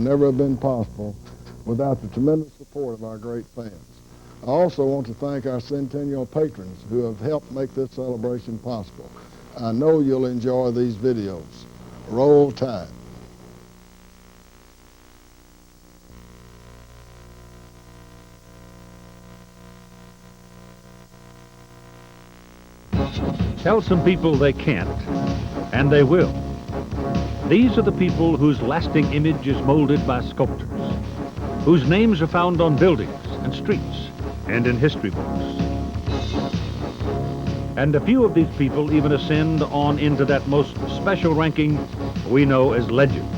would never have been possible without the tremendous support of our great fans. I also want to thank our Centennial patrons who have helped make this celebration possible. I know you'll enjoy these videos. Roll Tide. Tell some people they can't, and they will. These are the people whose lasting image is molded by sculptors, whose names are found on buildings and streets and in history books. And a few of these people even ascend on into that most special ranking we know as legend.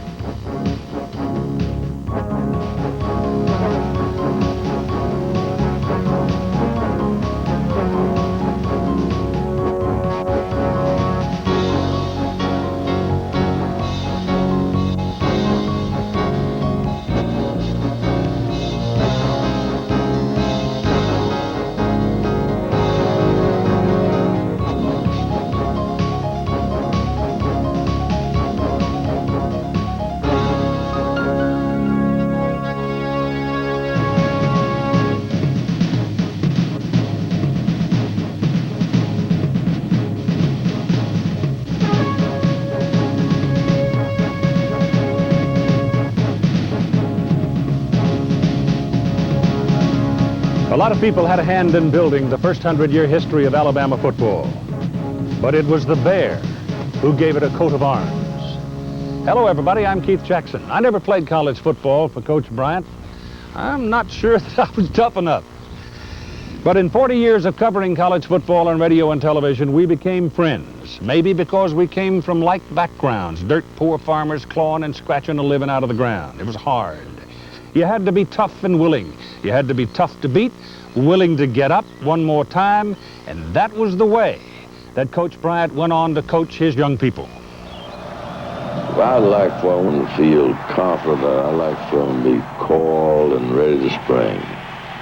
A lot of people had a hand in building the first 100-year history of Alabama football. But it was the Bear who gave it a coat of arms. Hello, everybody. I'm Keith Jackson. I never played college football for Coach Bryant. I'm not sure that I was tough enough. But in 40 years of covering college football on radio and television, we became friends. Maybe because we came from like backgrounds, dirt-poor farmers clawing and scratching a living out of the ground. It was hard. You had to be tough and willing. You had to be tough to beat, willing to get up one more time, and that was the way that Coach Bryant went on to coach his young people. I like for them to feel confident. I like for them to be coiled and ready to spring.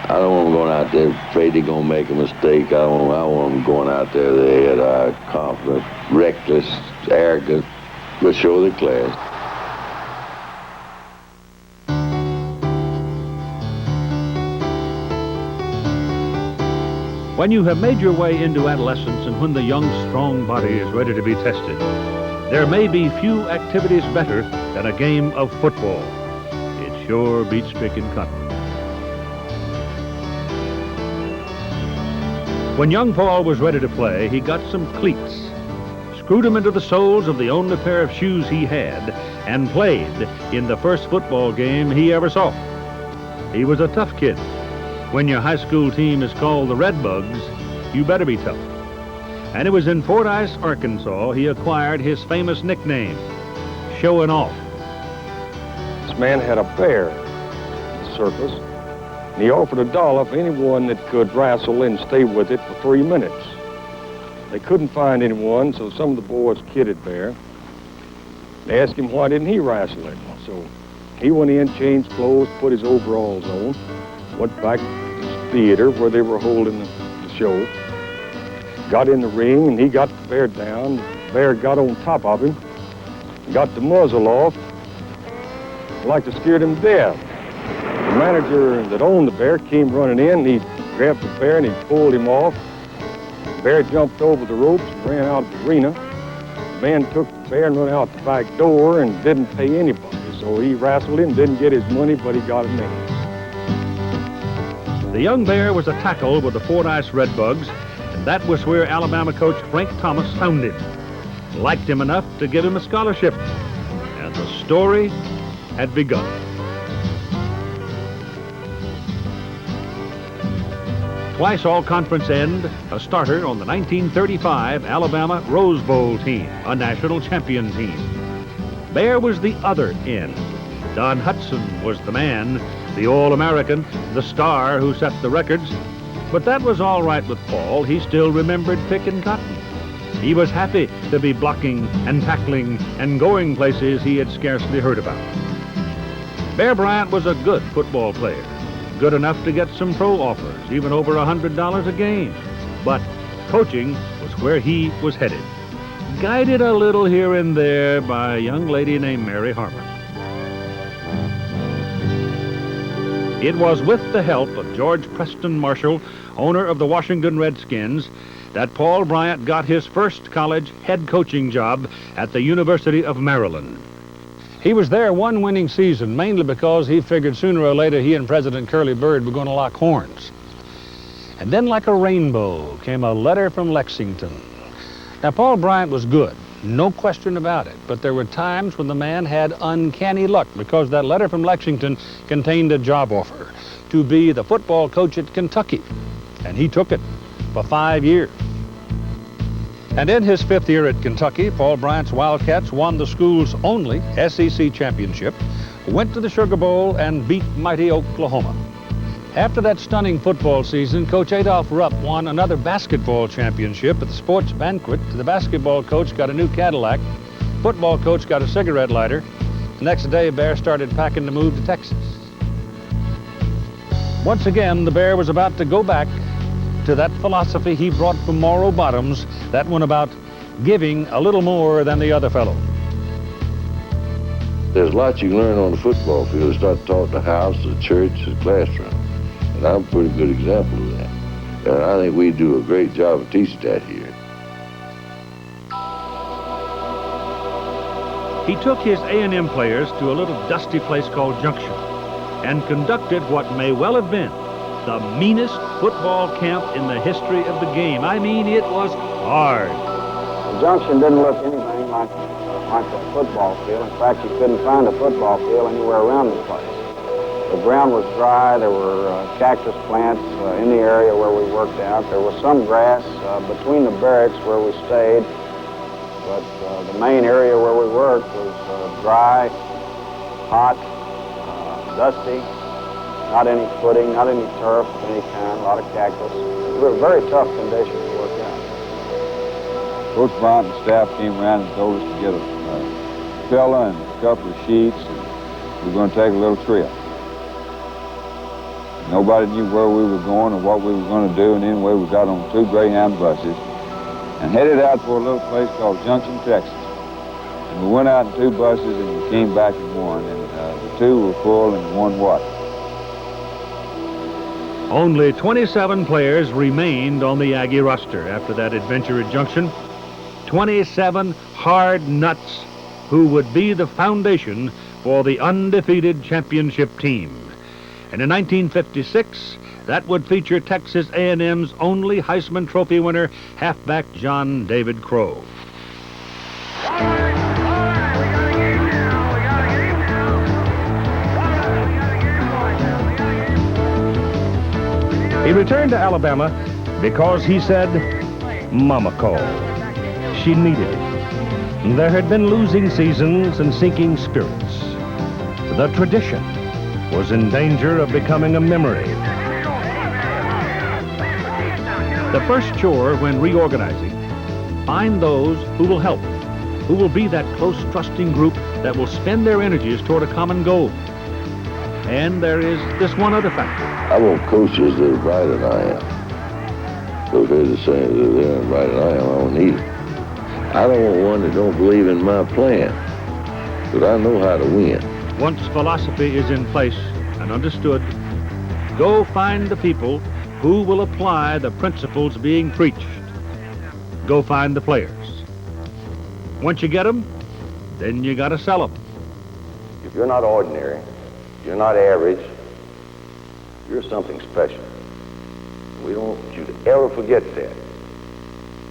I don't want them going out there afraid they're going to make a mistake. I want them going out there, their head high, confident, reckless, arrogant, but show their class. When you have made your way into adolescence and when the young, strong body is ready to be tested, there may be few activities better than a game of football. It sure beats picking cotton. When young Paul was ready to play, he got some cleats, screwed them into the soles of the only pair of shoes he had, and played in the first football game he ever saw. He was a tough kid. When your high school team is called the Redbugs, you better be tough. And it was in Fordyce, Arkansas, he acquired his famous nickname, Showing Off. This man had a bear in the circus, and he offered $1 for anyone that could wrestle and stay with it for 3 minutes. They couldn't find anyone, so some of the boys kidded Bear. They asked him why didn't he wrestle it. So he went in, changed clothes, put his overalls on, went back to the theater where they were holding the show, got in the ring, and he got the bear down. The bear got on top of him, got the muzzle off, like to scare him to death. The manager that owned the bear came running in, and he grabbed the bear and he pulled him off. The bear jumped over the ropes and ran out of the arena. The man took the bear and ran out the back door and didn't pay anybody. So he wrestled him, didn't get his money, but he got a name. The young bear was a tackle with the Fordyce Redbugs, and that was where Alabama coach Frank Thomas found him. Liked him enough to give him a scholarship, and the story had begun. Twice all-conference end, a starter on the 1935 Alabama Rose Bowl team, a national champion team. Bear was the other end. Don Hudson was the man, the All-American, the star who set the records. But that was all right with Paul. He still remembered picking cotton. He was happy to be blocking and tackling and going places he had scarcely heard about. Bear Bryant was a good football player, good enough to get some pro offers, even over $100 a game. But coaching was where he was headed, guided a little here and there by a young lady named Mary Harmon. It was with the help of George Preston Marshall, owner of the Washington Redskins, that Paul Bryant got his first college head coaching job at the University of Maryland. He was there one winning season, mainly because he figured sooner or later he and President Curly Byrd were going to lock horns. And then, like a rainbow, came a letter from Lexington. Now, Paul Bryant was good, no question about it, but there were times when the man had uncanny luck because that letter from Lexington contained a job offer to be the football coach at Kentucky, and he took it for 5 years. And in his 5th year at Kentucky, Paul Bryant's Wildcats won the school's only SEC championship, went to the Sugar Bowl, and beat mighty Oklahoma. After that stunning football season, Coach Adolph Rupp won another basketball championship at the sports banquet. The basketball coach got a new Cadillac. Football coach got a cigarette lighter. The next day, Bear started packing to move to Texas. Once again, the Bear was about to go back to that philosophy he brought from Morro Bottoms, that one about giving a little more than the other fellow. There's lots you can learn on the football field. Start taught in the house, the church, the classroom. And I'm a pretty good example of that. And I think we do a great job of teaching that here. He took his A&M players to a little dusty place called Junction and conducted what may well have been the meanest football camp in the history of the game. I mean, it was hard. The Junction didn't look anything like a football field. In fact, you couldn't find a football field anywhere around the place. The ground was dry. There were cactus plants in the area where we worked out. There was some grass between the barracks where we stayed, but the main area where we worked was dry, hot, dusty, not any footing, not any turf of any kind, a lot of cactus. It was a very tough condition to work out. Coach Bryant and staff came around and told us to get a fella and a couple of sheets, and we were going to take a little trip. Nobody knew where we were going or what we were going to do, and anyway, we got on 2 Greyhound buses and headed out for a little place called Junction, Texas. And we went out in 2 buses and we came back in one, and the 2 were full and one wasn't. Only 27 players remained on the Aggie roster after that adventure at Junction. 27 hard nuts who would be the foundation for the undefeated championship team. And in 1956, that would feature Texas A&M's only Heisman Trophy winner, halfback John David Crow. He returned to Alabama because he said, Mama called. She needed it. There had been losing seasons and sinking spirits. The tradition was in danger of becoming a memory. The first chore when reorganizing, find those who will help, who will be that close, trusting group that will spend their energies toward a common goal. And there is this one other factor. I want coaches that are brighter than I am. So if they're the same, if they're not brighter than I am, I don't need it. I don't want one that don't believe in my plan, but I know how to win. Once philosophy is in place and understood, go find the people who will apply the principles being preached. Go find the players. Once you get them, then you gotta sell them. If you're not ordinary, you're not average, you're something special. We don't want you to ever forget that.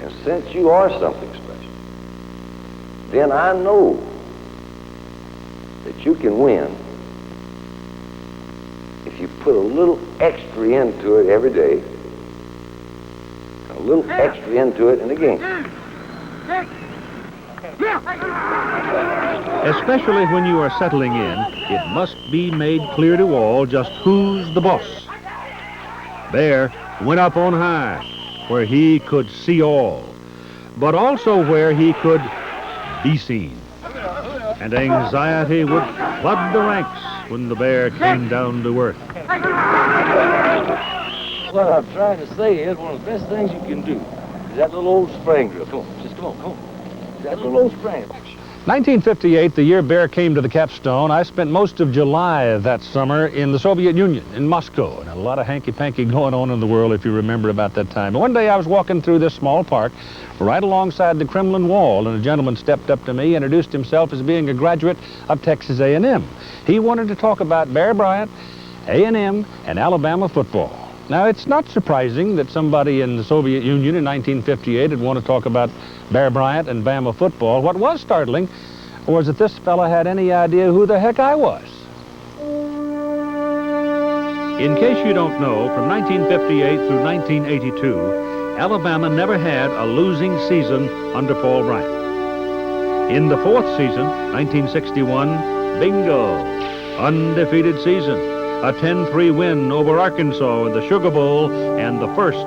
And since you are something special, then I know that you can win if you put a little extra into it every day, a little extra into it in the game. Especially when you are settling in, it must be made clear to all just who's the boss. Bear went up on high, where he could see all, but also where he could be seen. And anxiety would flood the ranks when the Bear came down to earth. What I'm trying to say is one of the best things you can do is that little old spring drill. Come on, just come on. That little old spring. 1958, the year Bear came to the capstone, I spent most of July that summer in the Soviet Union, in Moscow, and a lot of hanky-panky going on in the world, if you remember about that time. One day I was walking through this small park right alongside the Kremlin Wall, and a gentleman stepped up to me, introduced himself as being a graduate of Texas A&M. He wanted to talk about Bear Bryant, A&M, and Alabama football. Now, it's not surprising that somebody in the Soviet Union in 1958 would want to talk about Bear Bryant and Bama football. What was startling was that this fella had any idea who the heck I was. In case you don't know, from 1958 through 1982, Alabama never had a losing season under Paul Bryant. In the fourth season, 1961, bingo, undefeated season. A 10-3 win over Arkansas in the Sugar Bowl and the first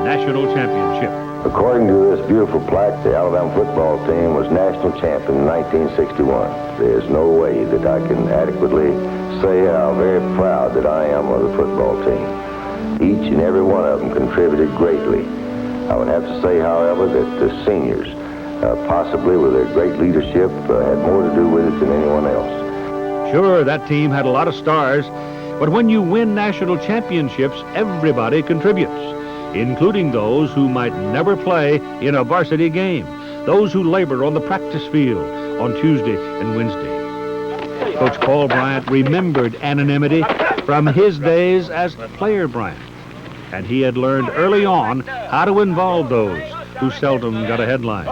national championship. According to this beautiful plaque, the Alabama football team was national champion in 1961. There's no way that I can adequately say how very proud that I am of the football team. Each and every one of them contributed greatly. I would have to say, however, that the seniors, possibly with their great leadership, had more to do with it than anyone else. Sure, that team had a lot of stars, but when you win national championships, everybody contributes, including those who might never play in a varsity game, those who labor on the practice field on Tuesday and Wednesday. Coach Paul Bryant remembered anonymity from his days as Player Bryant, and he had learned early on how to involve those who seldom got a headline.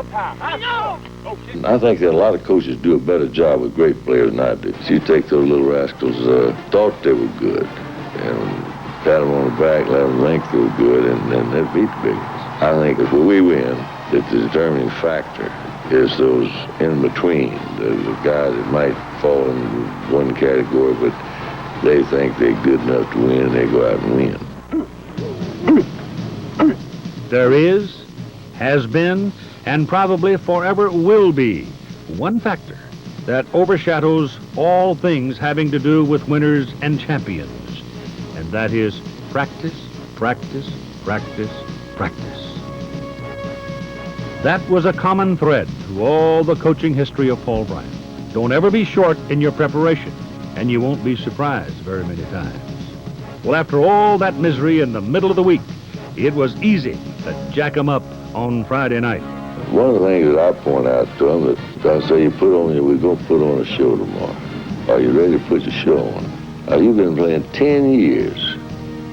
I think that a lot of coaches do a better job with great players than I do. So you take those little rascals, thought they were good, and pat them on the back, let them think they were good, and then they'd beat the big ones. I think if we win, that the determining factor is those in between, the guys that might fall in one category, but they think they're good enough to win, and they go out and win. There is, has been, and probably forever will be one factor that overshadows all things having to do with winners and champions, and that is practice, practice, practice, practice. That was a common thread through all the coaching history of Paul Bryant. Don't ever be short in your preparation, and you won't be surprised very many times. Well, after all that misery in the middle of the week, it was easy to jack 'em up on Friday night. One of the things that I point out to them, that I say, we're going to put on a show tomorrow. Are you ready to put your show on? You've been playing 10 years.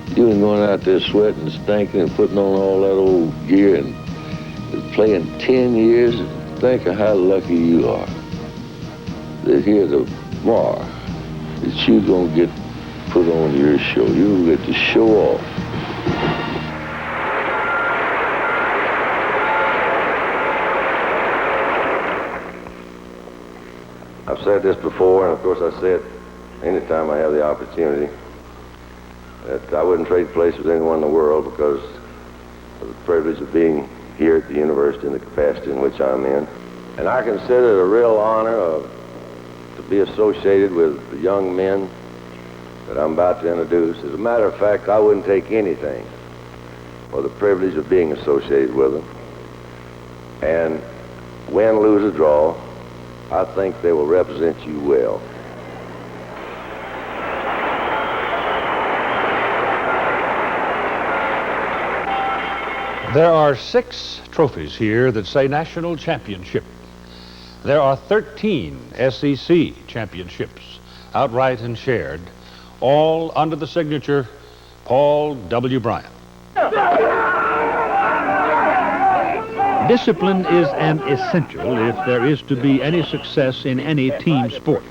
You've been going out there sweating, stinking, and putting on all that old gear and playing 10 years. Think of how lucky you are that here tomorrow that you're going to get put on your show. You'll get to show off. I've said this before, and of course I say it anytime I have the opportunity, that I wouldn't trade places with anyone in the world because of the privilege of being here at the university in the capacity in which I'm in. And I consider it a real honor to be associated with the young men that I'm about to introduce. As a matter of fact, I wouldn't take anything for the privilege of being associated with them. And win, lose, or draw, I think they will represent you well. There are 6 trophies here that say national championship. There are 13 SEC championships, outright and shared, all under the signature Paul W. Bryant. Discipline is an essential if there is to be any success in any team sport,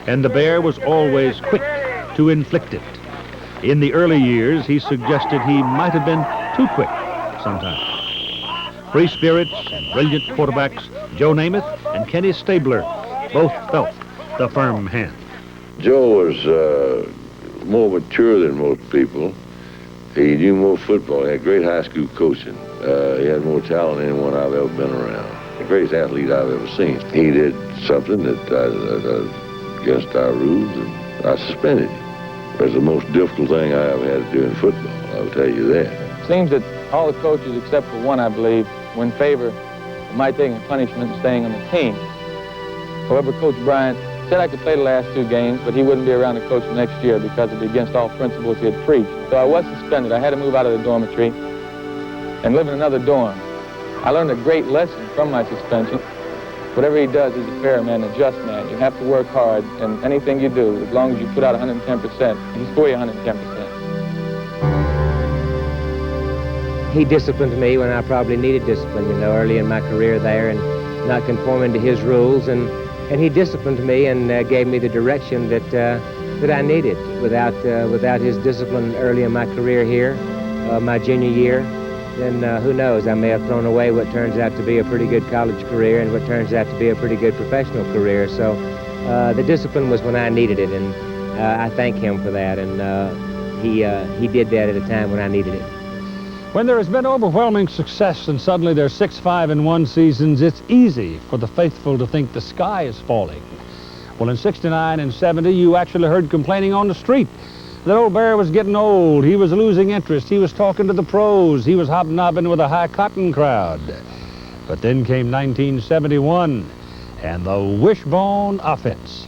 and the Bear was always quick to inflict it. In the early years, he suggested he might have been too quick sometimes. Free spirits and brilliant quarterbacks, Joe Namath and Kenny Stabler, both felt the firm hand. Joe was more mature than most people. He knew more football. He had great high school coaching. He had more talent than anyone I've ever been around. The greatest athlete I've ever seen. He did something that against our rules, and I suspended him. It was the most difficult thing I ever had to do in football, I'll tell you that. Seems that all the coaches, except for one, I believe, were in favor of my taking a punishment and staying on the team. However, Coach Bryant said I could play the last 2 games, but he wouldn't be around to coach next year because it'd be against all principles he had preached. So I was suspended. I had to move out of the dormitory and live in another dorm. I learned a great lesson from my suspension. Whatever he does, he's a fair man, a just man. You have to work hard, and anything you do, as long as you put out 110%, he's for you 110%. He disciplined me when I probably needed discipline, you know, early in my career there, and not conforming to his rules, and he disciplined me and gave me the direction that I needed. Without his discipline early in my career here, my junior year, then who knows, I may have thrown away what turns out to be a pretty good college career and what turns out to be a pretty good professional career. So the discipline was when I needed it, and I thank him for that, and he did that at a time when I needed it. When there has been overwhelming success and suddenly there's 6-5-1 seasons, it's easy for the faithful to think the sky is falling. Well, in 69 and 70, you actually heard complaining on the street that old Bear was getting old. He was losing interest. He was talking to the pros. He was hobnobbing with a high cotton crowd. But then came 1971 and the Wishbone offense.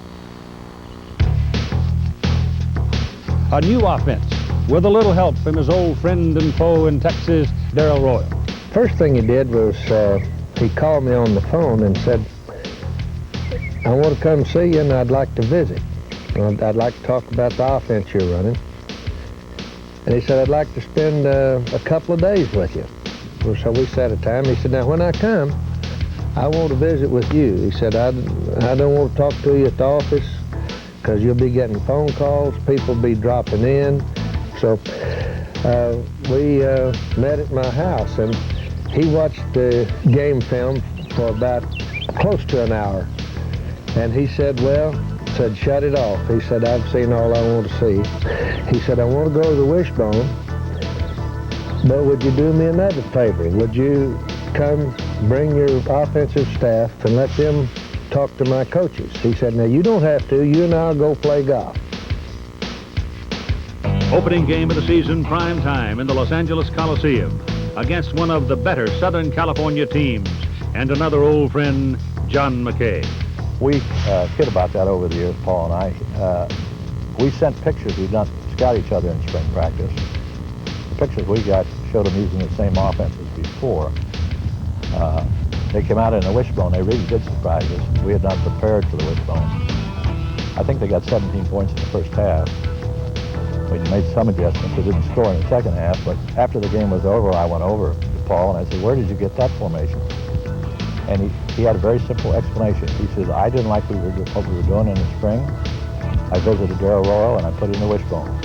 A new offense with a little help from his old friend and foe in Texas, Darrell Royal. First thing he did was he called me on the phone and said, I want to come see you and I'd like to visit. I'd like to talk about the offense you're running. And he said, I'd like to spend a couple of days with you. Well, so we set a time. He said, now when I come, I want to visit with you. He said, I don't want to talk to you at the office because you'll be getting phone calls, people will be dropping in. So we met at my house, and he watched the game film for about close to an hour. And he said, shut it off. He said, I've seen all I want to see. He said, I want to go to the Wishbone, but would you do me another favor? Would you come bring your offensive staff and let them talk to my coaches? He said, now you don't have to. You and I'll go play golf. Opening game of the season, prime time in the Los Angeles Coliseum against one of the better Southern California teams and another old friend, John McKay. We kid about that over the years, Paul and I. We sent pictures. We'd not scout each other in spring practice. The pictures we got showed them using the same offense as before. They came out in a Wishbone. They really did surprise us. We had not prepared for the Wishbone. I think they got 17 points in the first half. We made some adjustments. They didn't score in the second half, but after the game was over, I went over to Paul and I said, where did you get that formation? And he had a very simple explanation. He says, I didn't like what we were doing in the spring. I visited Darrell Royal and I put in the Wishbone.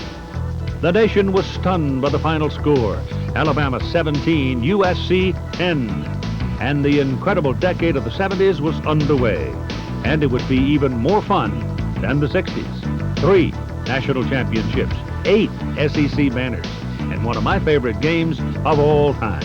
The nation was stunned by the final score. Alabama 17, USC 10. And the incredible decade of the 70s was underway. And it would be even more fun than the 60s. 3 national championships, 8 SEC banners, and one of my favorite games of all time.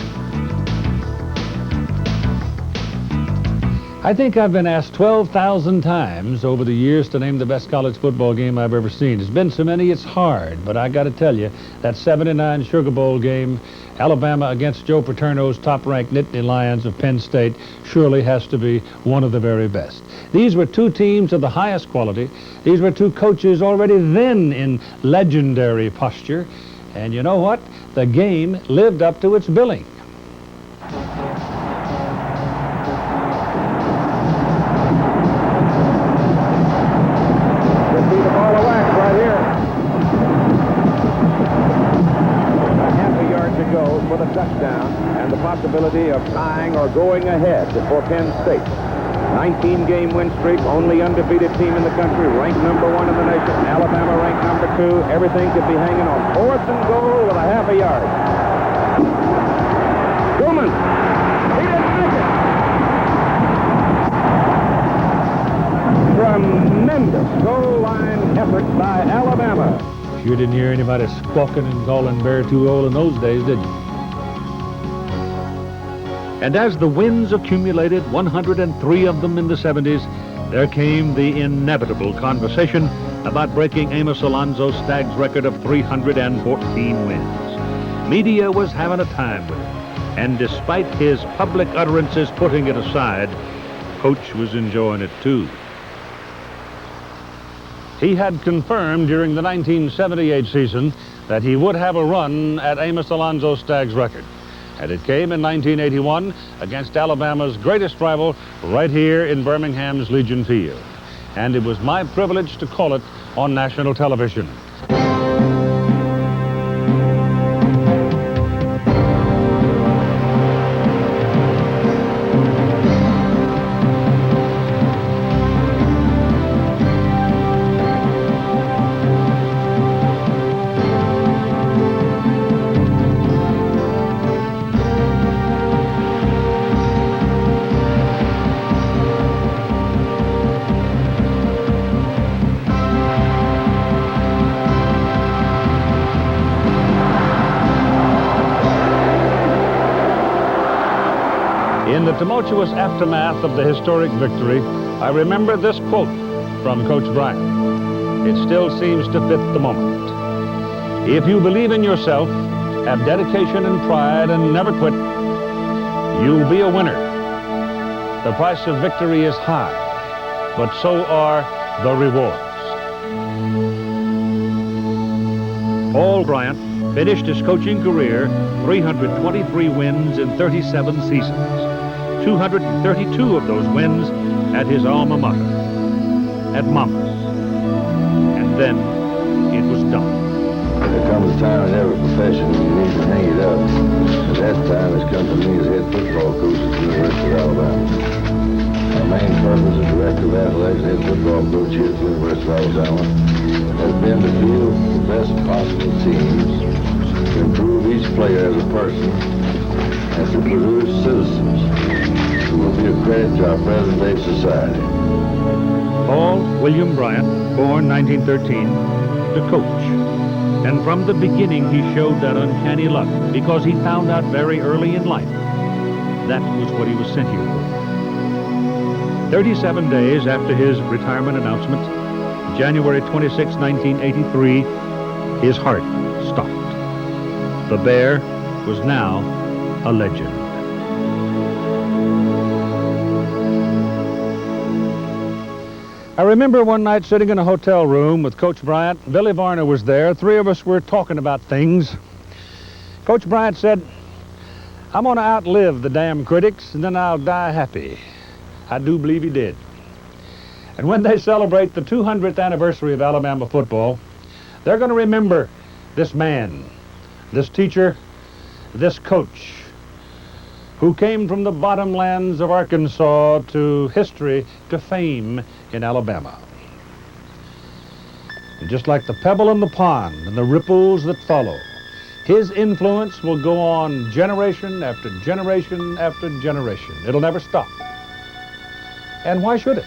I think I've been asked 12,000 times over the years to name the best college football game I've ever seen. There's been so many, it's hard, but I got to tell you, that 79 Sugar Bowl game, Alabama against Joe Paterno's top-ranked Nittany Lions of Penn State, surely has to be one of the very best. These were 2 teams of the highest quality. These were 2 coaches already then in legendary posture. And you know what? The game lived up to its billing. Touchdown and the possibility of tying or going ahead for Penn State. 19-game win streak, only undefeated team in the country, ranked number 1 in the nation. Alabama ranked number 2. Everything could be hanging on 4th and goal with a half a yard. Truman, he didn't make it. Tremendous goal line effort by Alabama. You didn't hear anybody squawking and calling Bear too old in those days, did you? And as the wins accumulated, 103 of them in the 70s, there came the inevitable conversation about breaking Amos Alonzo Stagg's record of 314 wins. Media was having a time with it, and despite his public utterances putting it aside, Coach was enjoying it too. He had confirmed during the 1978 season that he would have a run at Amos Alonzo Stagg's record. And it came in 1981 against Alabama's greatest rival right here in Birmingham's Legion Field. And it was my privilege to call it on national television. In the tumultuous aftermath of the historic victory, I remember this quote from Coach Bryant. It still seems to fit the moment. If you believe in yourself, have dedication and pride, and never quit, you'll be a winner. The price of victory is high, but so are the rewards. Paul Bryant finished his coaching career 323 wins in 37 seasons. 232 of those wins at his alma mater, at Monmouth. And then it was done. There comes a time in every profession when you need to hang it up. And that time has come to me as head football coach at the University of Alabama. My main purpose as director of athletics and head football coach here at the University of Alabama has been to build the best possible teams, to improve each player as a person, and to produce citizens who will be a credit to our present-day society. Paul William Bryant, born 1913, to coach. And from the beginning, he showed that uncanny luck because he found out very early in life that was what he was sent here for. 37 days after his retirement announcement, January 26, 1983, his heart stopped. The Bear was now a legend. I remember one night sitting in a hotel room with Coach Bryant. Billy Varner was there. Three of us were talking about things. Coach Bryant said, I'm going to outlive the damn critics, and then I'll die happy. I do believe he did. And when they celebrate the 200th anniversary of Alabama football, they're going to remember this man, this teacher, this coach, who came from the bottomlands of Arkansas to history, to fame in Alabama. And just like the pebble in the pond and the ripples that follow, his influence will go on generation after generation after generation. It'll never stop. And why should it?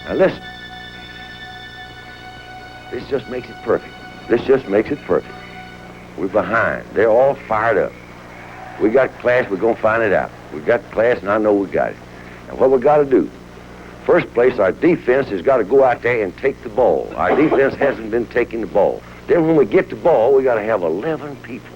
Now listen, this just makes it perfect. This just makes it perfect. We're behind. They're all fired up. We got class, we're going to find it out. We got class, and I know we got it. And what we got to do, first place, our defense has got to go out there and take the ball. Our defense hasn't been taking the ball. Then when we get the ball, we got to have 11 people.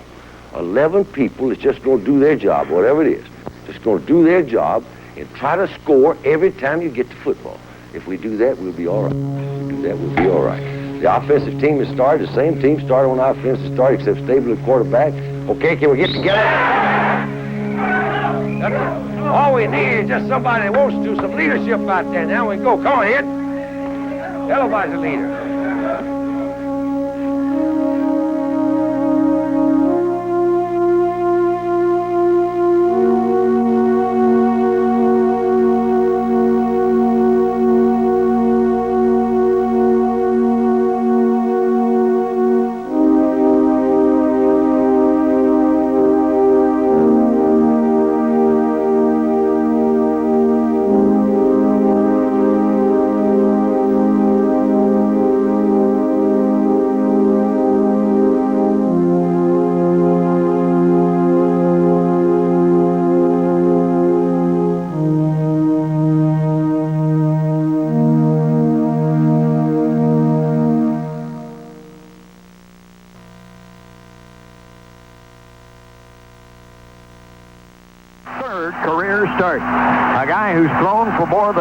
11 people that's just going to do their job, whatever it is. Just going to do their job and try to score every time you get the football. If we do that, we'll be all right. If we do that, we'll be all right. The offensive team has started. The same team started when our offense started, except Stable at quarterback. Okay, can we get together? All we need is just somebody that wants to, some leadership out there. Now we go. Come on, Ed. Everybody's a leader.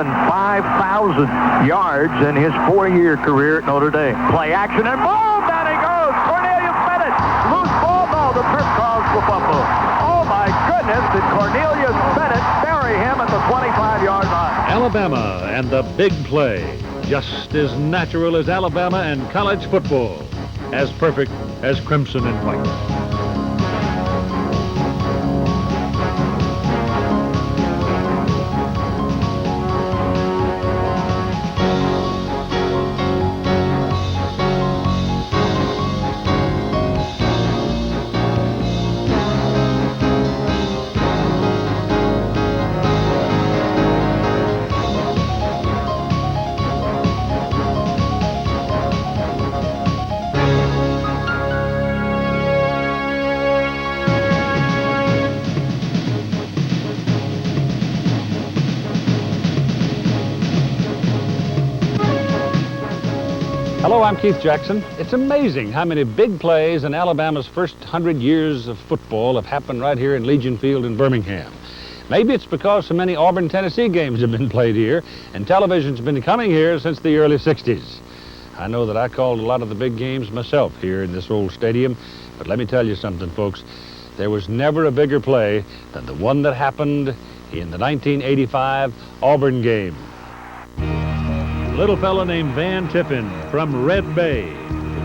than 5,000 yards in his 4-year career at Notre Dame. Play action and boom, down he goes. Cornelius Bennett, loose ball, no, the trip calls for fumble. Oh my goodness, did Cornelius Bennett bury him at the 25-yard line? Alabama and the big play, just as natural as Alabama and college football, as perfect as crimson and white. Hello, I'm Keith Jackson. It's amazing how many big plays in Alabama's first 100 years of football have happened right here in Legion Field in Birmingham. Maybe it's because so many Auburn, Tennessee games have been played here, and television's been coming here since the early 60s. I know that I called a lot of the big games myself here in this old stadium, but let me tell you something, folks. There was never a bigger play than the one that happened in the 1985 Auburn game. A little fellow named Van Tiffin from Red Bay,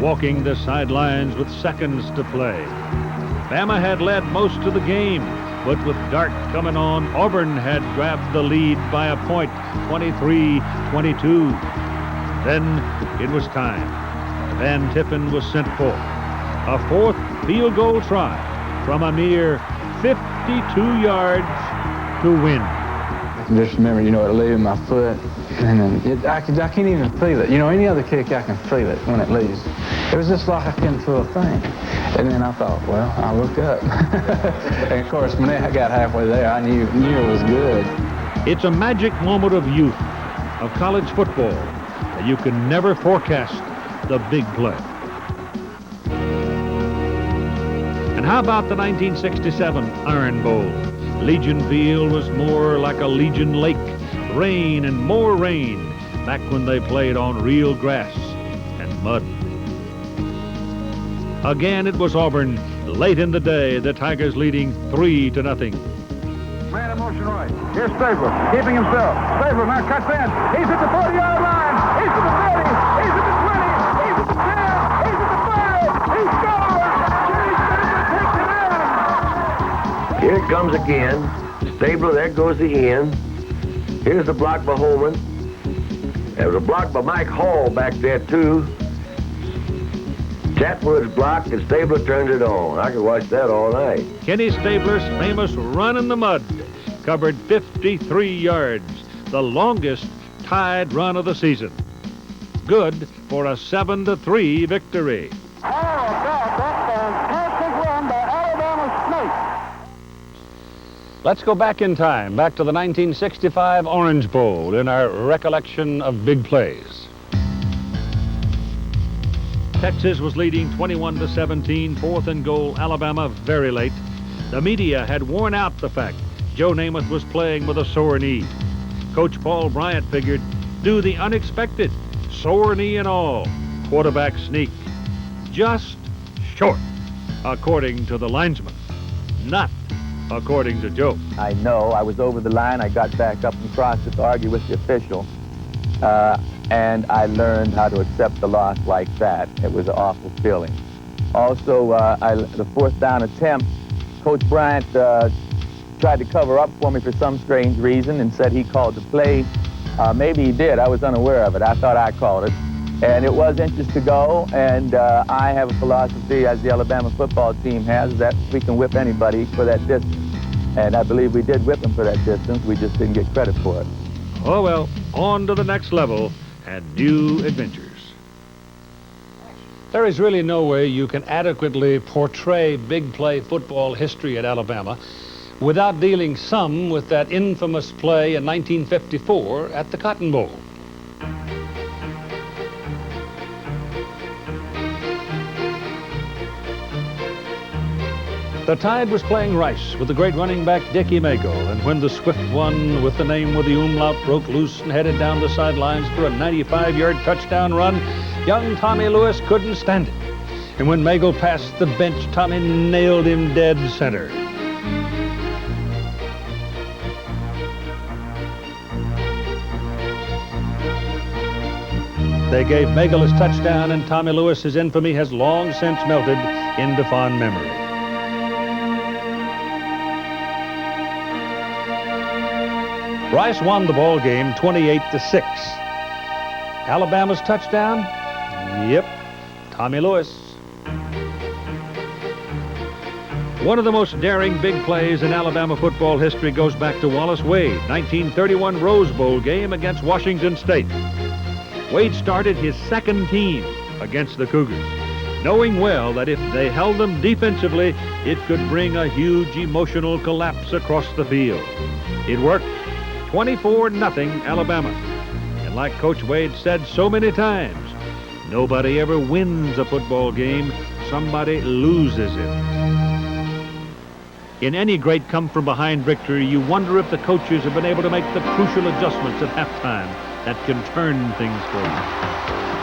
walking the sidelines with seconds to play. Bama had led most of the game, but with dark coming on, Auburn had grabbed the lead by a point, 23-22. Then it was time. Van Tiffin was sent for. A fourth field goal try from a mere 52 yards to win. I can just remember, it leaving my foot, and I can't even feel it. Any other kick, I can feel it when it leaves. It was just like I couldn't feel a thing. And then I thought, well, I looked up. And of course, when I got halfway there, I knew it was good. It's a magic moment of youth, of college football, that you can never forecast the big play. And how about the 1967 Iron Bowl? Legion Field was more like a Legion Lake. Rain and more rain back when they played on real grass and mud. Again, it was Auburn late in the day, the Tigers leading 3-0. Man in motion right. Here's Stabler, keeping himself. Stabler now cuts in. He's at the 40-yard line. He's at the 30. He's at the 20. He's at the 10. He's at the 5. He scores. Jerry Stabler takes it in. Here it comes again. Stabler, there goes the end. Here's the block by Holman. There was a block by Mike Hall back there, too. Chatwood's blocked and Stabler turned it on. I could watch that all night. Kenny Stabler's famous run in the mud covered 53 yards, the longest tied run of the season. Good for a 7-3 victory. Let's go back in time, back to the 1965 Orange Bowl in our recollection of big plays. Texas was leading 21-17, 4th and goal, Alabama very late. The media had worn out the fact Joe Namath was playing with a sore knee. Coach Paul Bryant figured, do the unexpected, sore knee and all, quarterback sneak. Just short, according to the linesman, not according to Joe. I know. I was over the line. I got back up and crossed it to argue with the official. And I learned how to accept the loss like that. It was an awful feeling. Also, the 4th down attempt, Coach Bryant tried to cover up for me for some strange reason and said he called the play. Maybe he did. I was unaware of it. I thought I called it. And it was inches to go, and I have a philosophy, as the Alabama football team has, that we can whip anybody for that distance. And I believe we did whip them for that distance. We just didn't get credit for it. Oh, well, on to the next level and new adventures. There is really no way you can adequately portray big play football history at Alabama without dealing some with that infamous play in 1954 at the Cotton Bowl. The Tide was playing Rice with the great running back Dickie Magle, and when the swift one with the name with the umlaut broke loose and headed down the sidelines for a 95-yard touchdown run, young Tommy Lewis couldn't stand it. And when Magle passed the bench, Tommy nailed him dead center. They gave Magle his touchdown, and Tommy Lewis's infamy has long since melted into fond memory. Rice won the ball game 28-6. Alabama's touchdown? Yep, Tommy Lewis. One of the most daring big plays in Alabama football history goes back to Wallace Wade, 1931 Rose Bowl game against Washington State. Wade started his second team against the Cougars, knowing well that if they held them defensively, it could bring a huge emotional collapse across the field. It worked. 24-0 Alabama. And like Coach Wade said so many times, nobody ever wins a football game, somebody loses it. In any great come-from-behind victory, you wonder if the coaches have been able to make the crucial adjustments at halftime that can turn things for you.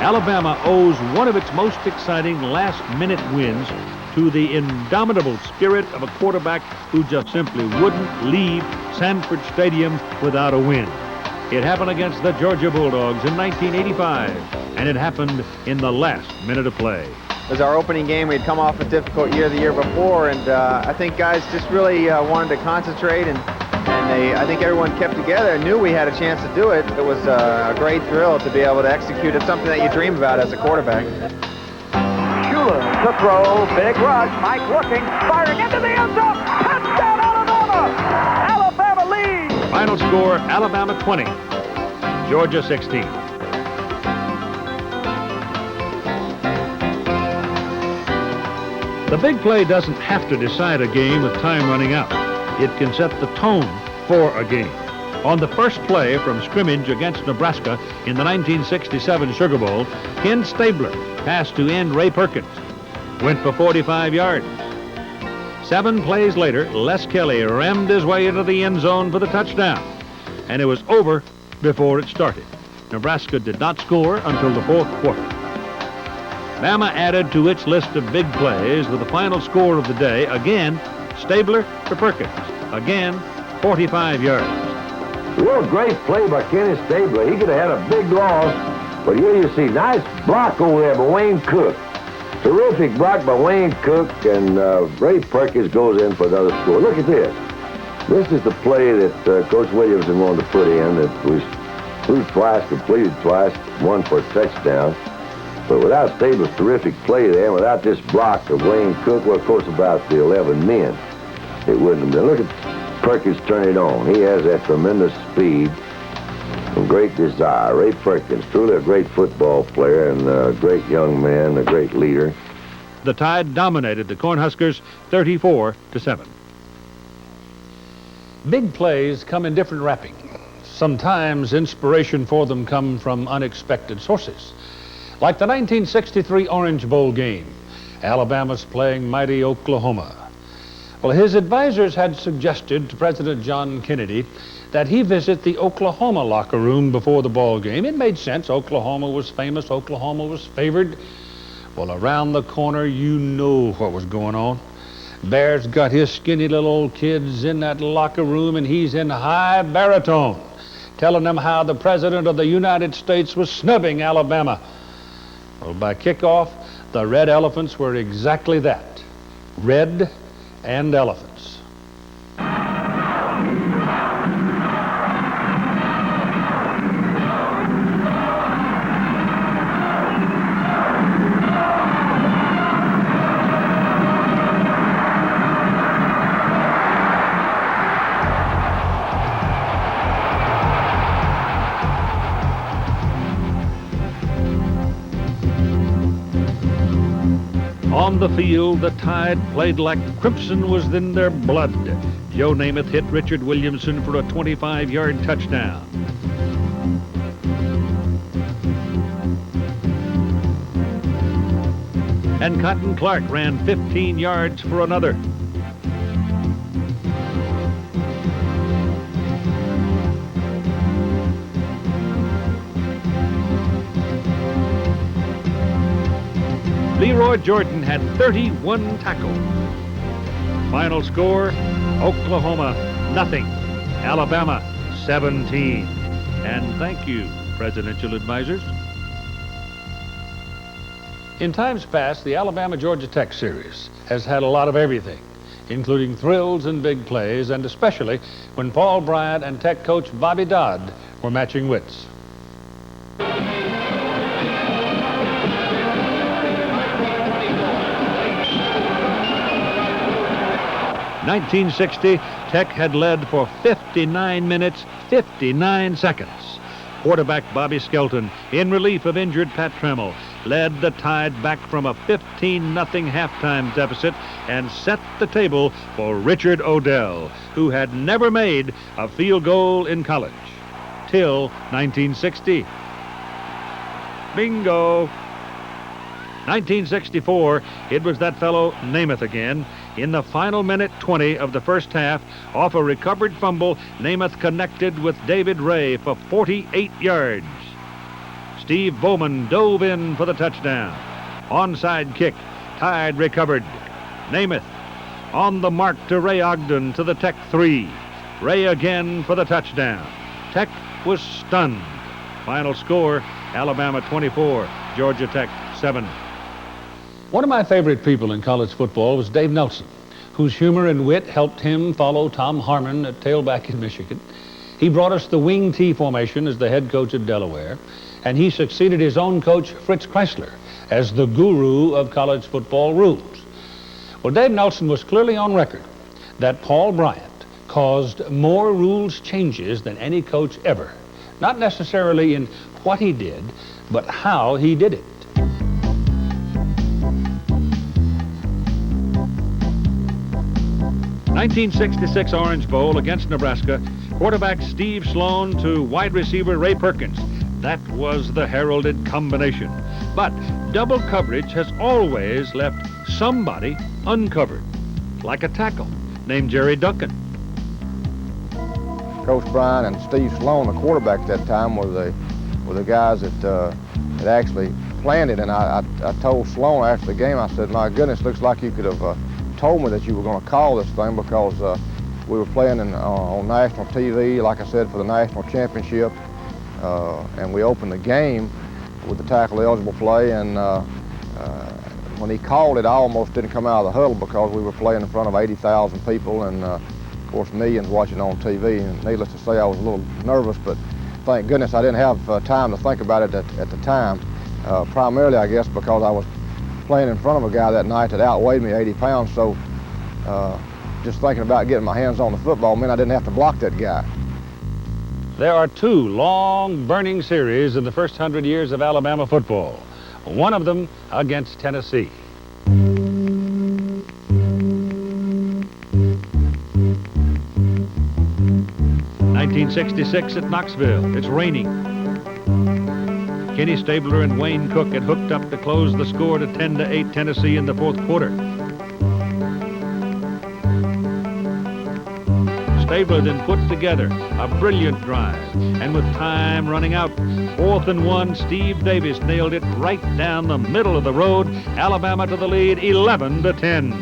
Alabama owes one of its most exciting last-minute wins to the indomitable spirit of a quarterback who just simply wouldn't leave Sanford Stadium without a win. It happened against the Georgia Bulldogs in 1985, and it happened in the last minute of play. It was our opening game. We'd come off a difficult year the year before, and I think guys just really wanted to concentrate, and I think everyone kept together and knew we had a chance to do it. It was a great thrill to be able to execute. It's something that you dream about as a quarterback. Shula to throw, big rush, Mike looking, firing into the end zone, touchdown Alabama! Alabama leads! Final score, Alabama 20, Georgia 16. The big play doesn't have to decide a game with time running out. It can set the tone for a game. On the first play from scrimmage against Nebraska in the 1967 Sugar Bowl, Ken Stabler passed to end Ray Perkins. Went for 45 yards. 7 plays later, Les Kelly rammed his way into the end zone for the touchdown. And it was over before it started. Nebraska did not score until the fourth quarter. Bama added to its list of big plays with the final score of the day. Again, Stabler to Perkins. Again, 45 yards. Real great play by Kenny Stabler. He could have had a big loss, but here you see, nice block over there by Wayne Cook. Terrific block by Wayne Cook, and Ray Perkins goes in for another score. Look at this. This is the play that Coach Williamson wanted to put in, that was threw twice, completed twice, one for a touchdown. But without Stabler's terrific play there, and without this block of Wayne Cook, well, of course, about the 11 men, it wouldn't have been. Look at Perkins turn it on. He has that tremendous speed and great desire. Ray Perkins, truly a great football player and a great young man, a great leader. The Tide dominated the Cornhuskers 34-7. Big plays come in different wrapping. Sometimes inspiration for them come from unexpected sources. Like the 1963 Orange Bowl game, Alabama's playing mighty Oklahoma. Well, his advisors had suggested to President John Kennedy that he visit the Oklahoma locker room before the ball game. It made sense. Oklahoma was famous. Oklahoma was favored. Well, around the corner, you know what was going on. Bear's got his skinny little old kids in that locker room, and he's in high baritone, telling them how the President of the United States was snubbing Alabama. Well, by kickoff, the Red Elephants were exactly that. Red and elephants. On the field, the Tide played like crimson was in their blood. Joe Namath hit Richard Williamson for a 25-yard touchdown. And Cotton Clark ran 15 yards for another. Leroy Jordan had 31 tackles. Final score, Oklahoma, nothing. Alabama, 17. And thank you, presidential advisors. In times past, the Alabama-Georgia Tech series has had a lot of everything, including thrills and big plays, and especially when Paul Bryant and Tech coach Bobby Dodd were matching wits. 1960, Tech had led for 59 minutes, 59 seconds. Quarterback Bobby Skelton, in relief of injured Pat Trammell, led the Tide back from a 15-0 halftime deficit and set the table for Richard Odell, who had never made a field goal in college till 1960. Bingo! 1964, it was that fellow Namath again. In the final minute 20 of the first half, off a recovered fumble, Namath connected with David Ray for 48 yards. Steve Bowman dove in for the touchdown. Onside kick, Tide recovered. Namath on the mark to Ray Ogden to the Tech 3. Ray again for the touchdown. Tech was stunned. Final score, Alabama 24, Georgia Tech 7. One of my favorite people in college football was Dave Nelson, whose humor and wit helped him follow Tom Harmon at tailback in Michigan. He brought us the wing T formation as the head coach at Delaware, and he succeeded his own coach, Fritz Kreisler, as the guru of college football rules. Well, Dave Nelson was clearly on record that Paul Bryant caused more rules changes than any coach ever. Not necessarily in what he did, but how he did it. '66 Orange Bowl against Nebraska, quarterback Steve Sloan to wide receiver Ray Perkins. That was the heralded combination. But double coverage has always left somebody uncovered, like a tackle named Jerry Duncan. Coach Bryan and Steve Sloan, the quarterback at that time, were the guys that actually planned it. And I told Sloan after the game, I said, "My goodness, looks like you could have told me that you were going to call this thing, because we were playing on national TV, like I said, for the national championship, and we opened the game with the tackle-eligible play, and when he called it, I almost didn't come out of the huddle because we were playing in front of 80,000 people and, of course, millions watching on TV, and needless to say, I was a little nervous, but thank goodness I didn't have time to think about it at the time, primarily, I guess, because I was playing in front of a guy that night that outweighed me 80 pounds, so just thinking about getting my hands on the football meant I didn't have to block that guy. There are two long, burning series in the first 100 years of Alabama football. One of them against Tennessee. '66 at Knoxville. It's raining. Kenny Stabler and Wayne Cook had hooked up to close the score to 10-8 Tennessee in the fourth quarter. Stabler then put together a brilliant drive, and with time running out, 4th and 1, Steve Davis nailed it right down the middle of the road. Alabama to the lead, 11-10.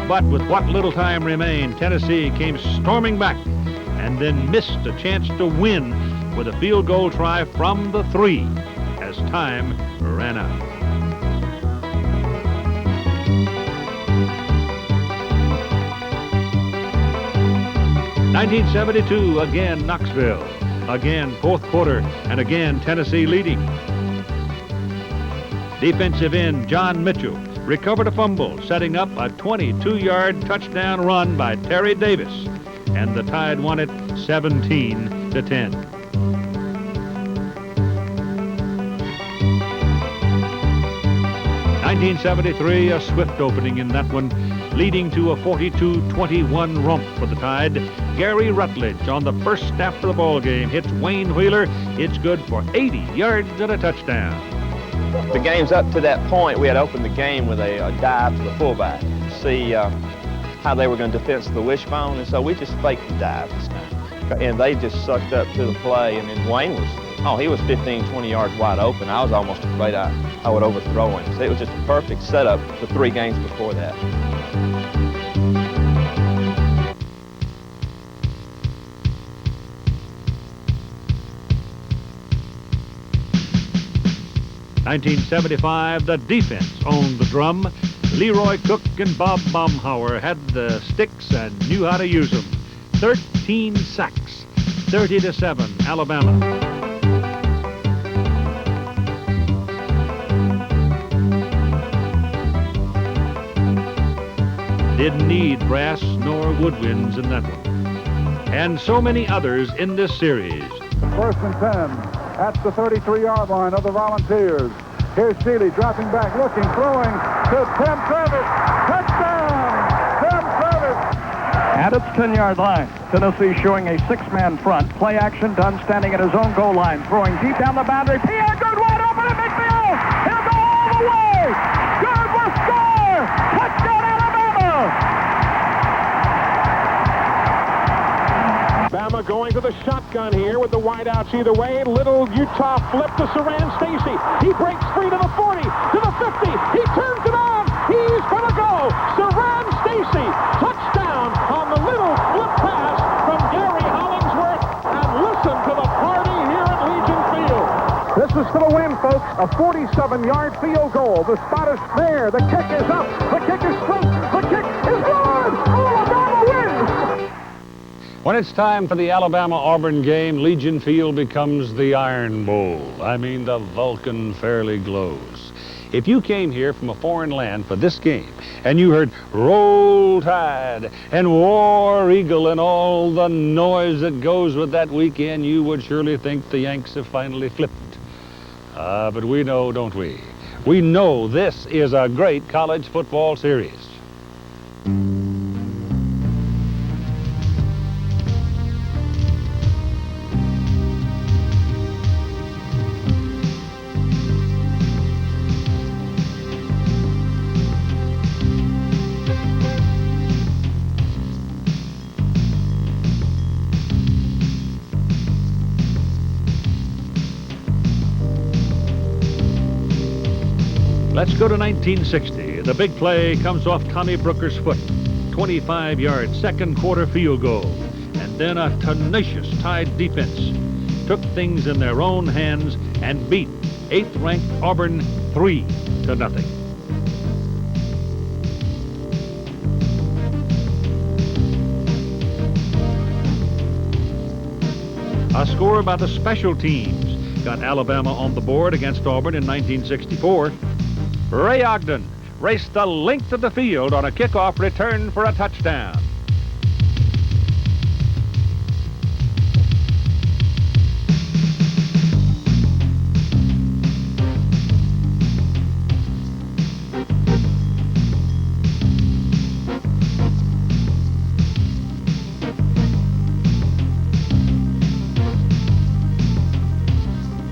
But with what little time remained, Tennessee came storming back and then missed a chance to win with a field goal try from the 3 as time ran out. '72, again Knoxville, again fourth quarter, and again Tennessee leading. Defensive end John Mitchell recovered a fumble, setting up a 22-yard touchdown run by Terry Davis, and the Tide won it 17-10. 1973, a swift opening in that one, leading to a 42-21 romp for the Tide. Gary Rutledge on the first snap of the ball game hits Wayne Wheeler. It's good for 80 yards and a touchdown. The game's up to that point. We had opened the game with a dive to the fullback to see how they were going to defend the wishbone, and so we just faked the dive this time. And they just sucked up to the play, and then Wayne was Oh, he was 15, 20 yards wide open. I was almost afraid I would overthrow him. So it was just a perfect setup the 3 games before that. In 1975, the defense owned the drum. Leroy Cook and Bob Baumhauer had the sticks and knew how to use them. 13 sacks, 30-7, Alabama. Didn't need brass nor woodwinds in that one. And so many others in this series. 1st and 10 at the 33-yard line of the Volunteers. Here's Shealy dropping back, looking, throwing to Tim Travis. Touchdown, Tim Travis. At its 10-yard line, Tennessee showing a 6-man front. Play action done standing at his own goal line, throwing deep down the boundary. Pierre Good wide open at midfield. He'll go all the way. Good will score. Touchdown, Alabama. Bama going to the shotgun here with the wideouts either way. Little Utah flip to Saran Stacy. He breaks free to the 40, to the 50. He turns it on. He's going to go. Saran Stacy, touchdown on the little flip pass from Gary Hollingsworth. And listen to the party here at Legion Field. This is for the win, folks. A 47-yard field goal. The spot is there. The kick is up. The kick is straight. The kick is good. Alabama wins. When it's time for the Alabama-Auburn game, Legion Field becomes the Iron Bowl. I mean, the Vulcan fairly glows. If you came here from a foreign land for this game, and you heard Roll Tide and War Eagle and all the noise that goes with that weekend, you would surely think the Yanks have finally flipped. But we know, don't we? We know this is a great college football series. Let's go to 1960. The big play comes off Tommy Brooker's foot. 25-yard second quarter field goal. And then a tenacious Tide defense took things in their own hands and beat 8th-ranked Auburn 3-0. A score by the special teams got Alabama on the board against Auburn in 1964. Ray Ogden raced the length of the field on a kickoff return for a touchdown.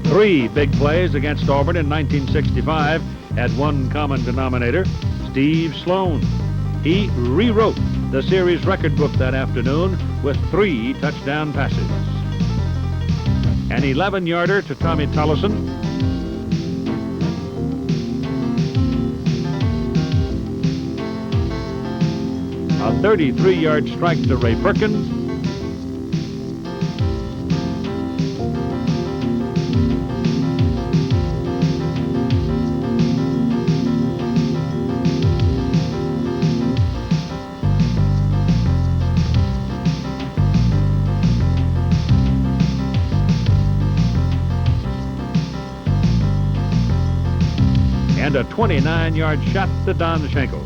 Three big plays against Auburn in 1965 had one common denominator: Steve Sloan. He rewrote the series record book that afternoon with 3 touchdown passes. An 11-yarder to Tommy Tollison. A 33-yard strike to Ray Perkins. And a 29-yard shot to Don Schenkel.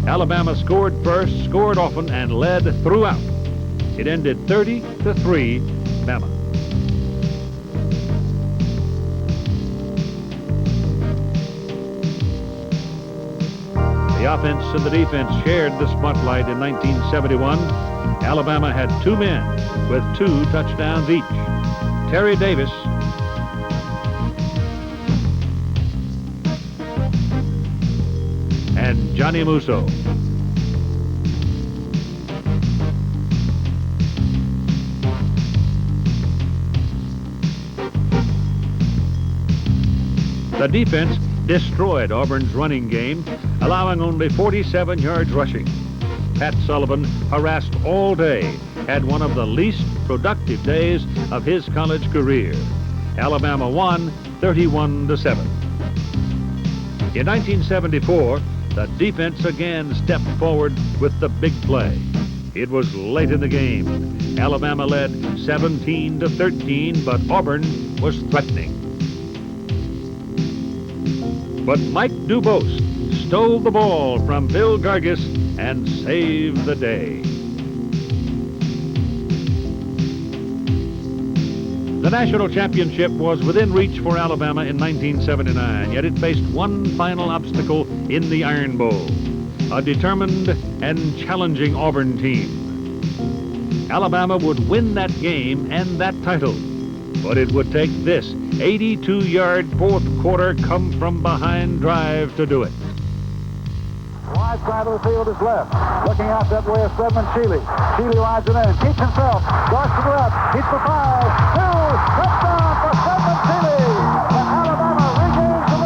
Alabama scored first, scored often, and led throughout. It ended 30-3, Bama. The offense and the defense shared the spotlight in 1971. Alabama had 2 men with 2 touchdowns each. and Johnny Musso. The defense destroyed Auburn's running game, allowing only 47 yards rushing. Pat Sullivan, harassed all day, had one of the least productive days of his college career. Alabama won 31-7. In 1974, the defense again stepped forward with the big play. It was late in the game. Alabama led 17-13, but Auburn was threatening. But Mike Dubose stole the ball from Bill Gargis and saved the day. The national championship was within reach for Alabama in 1979, yet it faced one final obstacle in the Iron Bowl, a determined and challenging Auburn team. Alabama would win that game and that title, but it would take this 82-yard fourth quarter come-from-behind drive to do it. Wide side of the field is left. Looking out that way is Sedmon Shealy. Shealy rides it in, keeps himself, darts to the left, keeps for 5, 2, touchdown for Sedmon Shealy! And Alabama regains the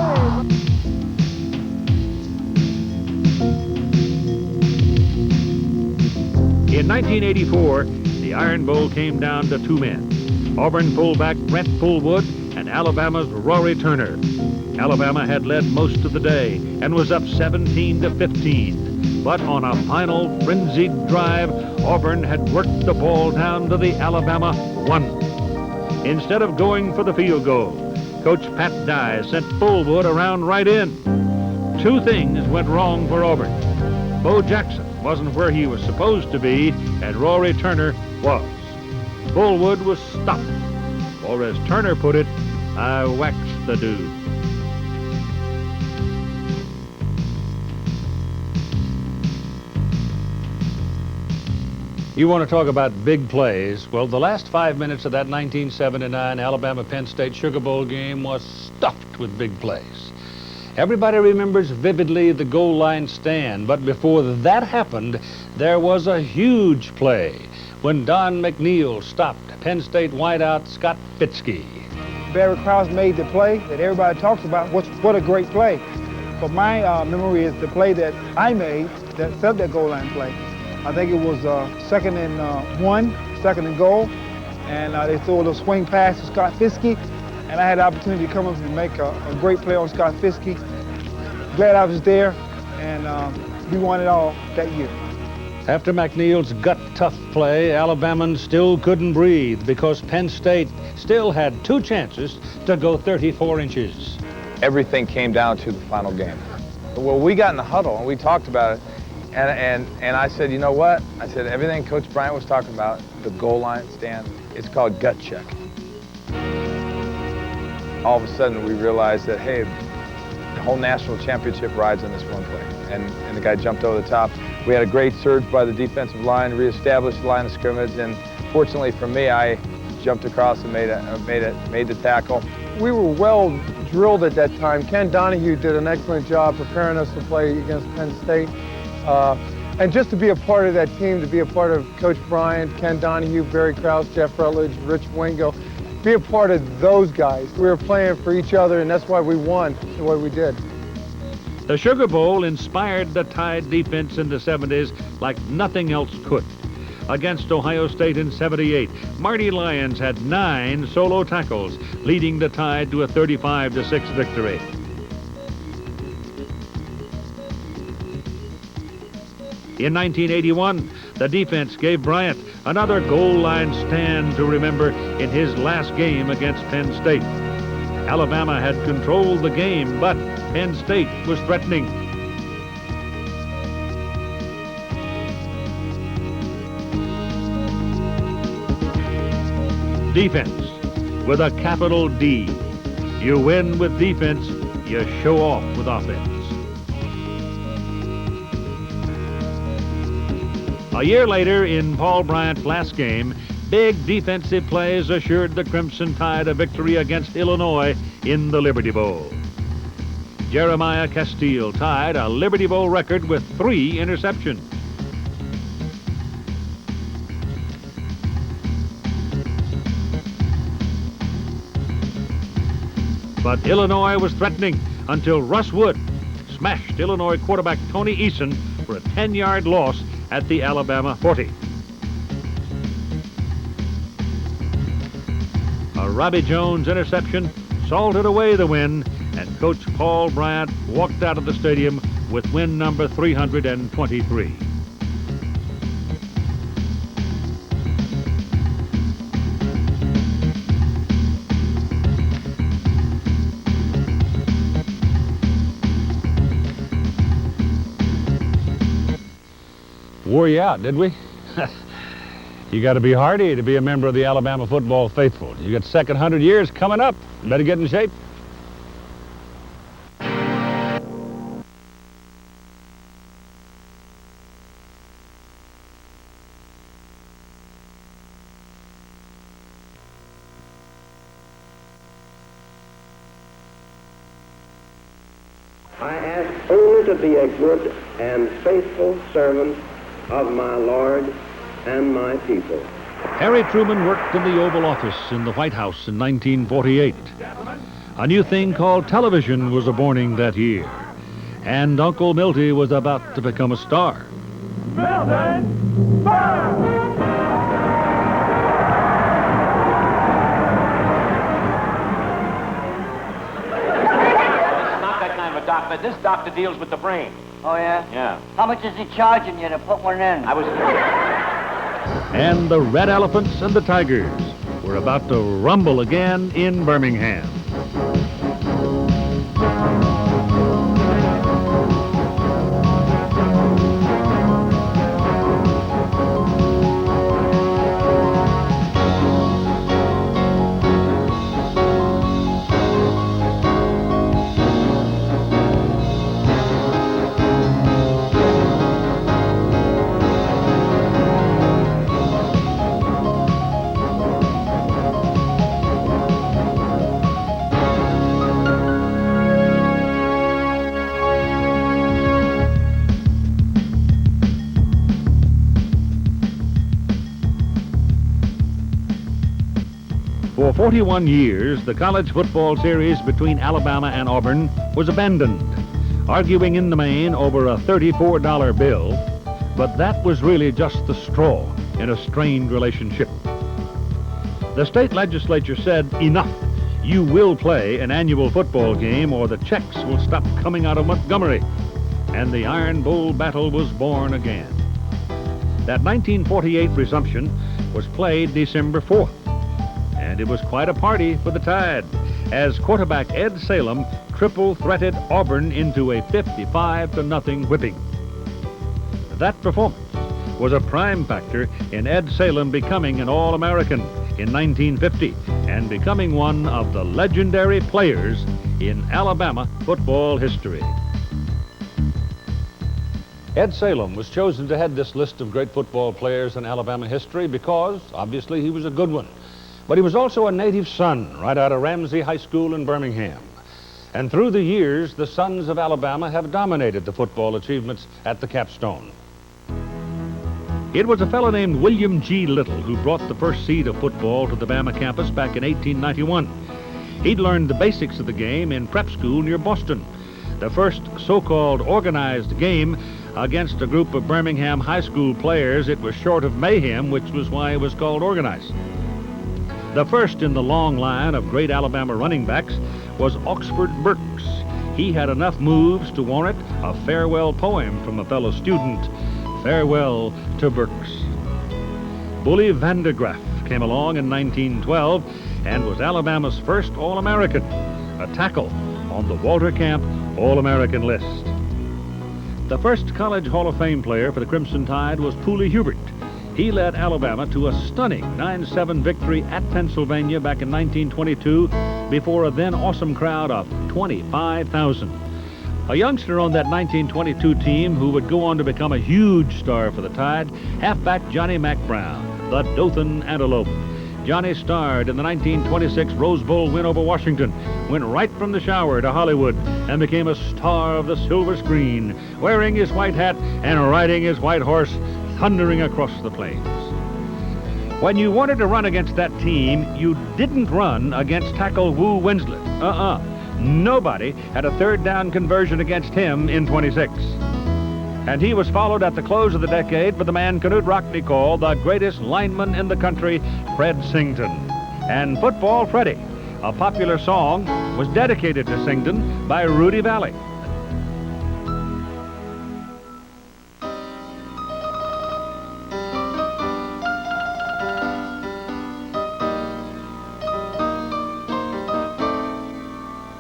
lead. In 1984, the Iron Bowl came down to two men, Auburn fullback Brent Fullwood and Alabama's Rory Turner. Alabama had led most of the day and was up 17-15. But on a final frenzied drive, Auburn had worked the ball down to the Alabama 1. Instead of going for the field goal, Coach Pat Dye sent Fullwood around right in. Two things went wrong for Auburn. Bo Jackson wasn't where he was supposed to be, and Rory Turner was. Fullwood was stopped, or as Turner put it, I waxed the dude. You want to talk about big plays? Well, the last 5 minutes of that 1979 Alabama-Penn State Sugar Bowl game was stuffed with big plays. Everybody remembers vividly the goal line stand, but before that happened, there was a huge play when Don McNeil stopped Penn State wideout Scott Fitzke. Barry Krause made the play that everybody talks about. What a great play. But my memory is the play that I made that set that goal line play. I think it was second and goal, and they threw a little swing pass to Scott Fitzke, and I had the opportunity to come up and make a great play on Scott Fitzke. Glad I was there, and we won it all that year. After McNeil's gut-tough play, Alabamans still couldn't breathe because Penn State still had two chances to go 34 inches. Everything came down to the final game. Well, we got in the huddle and we talked about it, and I said, you know what? I said, everything Coach Bryant was talking about, the goal line stand, it's called gut check. All of a sudden we realized that, hey, the whole national championship rides on this one play. And the guy jumped over the top. We had a great surge by the defensive line, reestablished the line of scrimmage, and fortunately for me, I jumped across and made the tackle. We were well drilled at that time. Ken Donahue did an excellent job preparing us to play against Penn State. And just to be a part of that team, to be a part of Coach Bryant, Ken Donahue, Barry Krause, Jeff Rutledge, Rich Wingo, be a part of those guys. We were playing for each other, and that's why we won the way we did. The Sugar Bowl inspired the Tide defense in the 70s like nothing else could. Against Ohio State in '78, Marty Lyons had 9 solo tackles, leading the Tide to a 35-6 victory. In 1981, the defense gave Bryant another goal line stand to remember in his last game against Penn State. Alabama had controlled the game, but Penn State was threatening. Defense with a capital D. You win with defense, you show off with offense. A year later, in Paul Bryant's last game, big defensive plays assured the Crimson Tide a victory against Illinois in the Liberty Bowl. Jeremiah Castile tied a Liberty Bowl record with 3 interceptions. But Illinois was threatening until Russ Wood smashed Illinois quarterback Tony Eason for a 10-yard loss at the Alabama 40. A Robbie Jones interception salted away the win, and Coach Paul Bryant walked out of the stadium with win number 323. Wore you out, did we? You got to be hardy to be a member of the Alabama football faithful. You got second 100 years coming up. You better get in shape. I ask only to be a good and faithful servant of my Lord and my people. Harry Truman worked in the Oval Office in the White House in 1948. A new thing called television was a-borning that year, and Uncle Milty was about to become a star. Milton, fire! Doctor, this doctor deals with the brain. Oh, yeah? Yeah. How much is he charging you to put one in? And the Red Elephants and the Tigers were about to rumble again in Birmingham. For 41 years, the college football series between Alabama and Auburn was abandoned, arguing in the main over a $34 bill, but that was really just the straw in a strained relationship. The state legislature said, enough, you will play an annual football game or the checks will stop coming out of Montgomery, and the Iron Bowl battle was born again. That 1948 resumption was played December 4th. And it was quite a party for the Tide, as quarterback Ed Salem triple-threated Auburn into a 55-0 whipping. That performance was a prime factor in Ed Salem becoming an All-American in 1950 and becoming one of the legendary players in Alabama football history. Ed Salem was chosen to head this list of great football players in Alabama history because, obviously, he was a good one. But he was also a native son right out of Ramsey High School in Birmingham. And through the years, the Sons of Alabama have dominated the football achievements at the capstone. It was a fellow named William G. Little who brought the first seed of football to the Bama campus back in 1891. He'd learned the basics of the game in prep school near Boston. The first so-called organized game against a group of Birmingham high school players, it was short of mayhem, which was why it was called organized. The first in the long line of great Alabama running backs was Oxford Burks. He had enough moves to warrant a farewell poem from a fellow student, Farewell to Burks. Bully Vandergraff came along in 1912 and was Alabama's first All-American, a tackle on the Walter Camp All-American list. The first college Hall of Fame player for the Crimson Tide was Pooley Hubert. He led Alabama to a stunning 9-7 victory at Pennsylvania back in 1922 before a then awesome crowd of 25,000. A youngster on that 1922 team who would go on to become a huge star for the Tide, halfback Johnny Mack Brown, the Dothan Antelope. Johnny starred in the 1926 Rose Bowl win over Washington, went right from the shower to Hollywood, and became a star of the silver screen, wearing his white hat and riding his white horse, thundering across the plains. When you wanted to run against that team, you didn't run against tackle Woo Winslet. Nobody had a third down conversion against him in 26. And he was followed at the close of the decade by the man Knute Rockne called the greatest lineman in the country, Fred Sington. And Football Freddie, a popular song, was dedicated to Sington by Rudy Valley.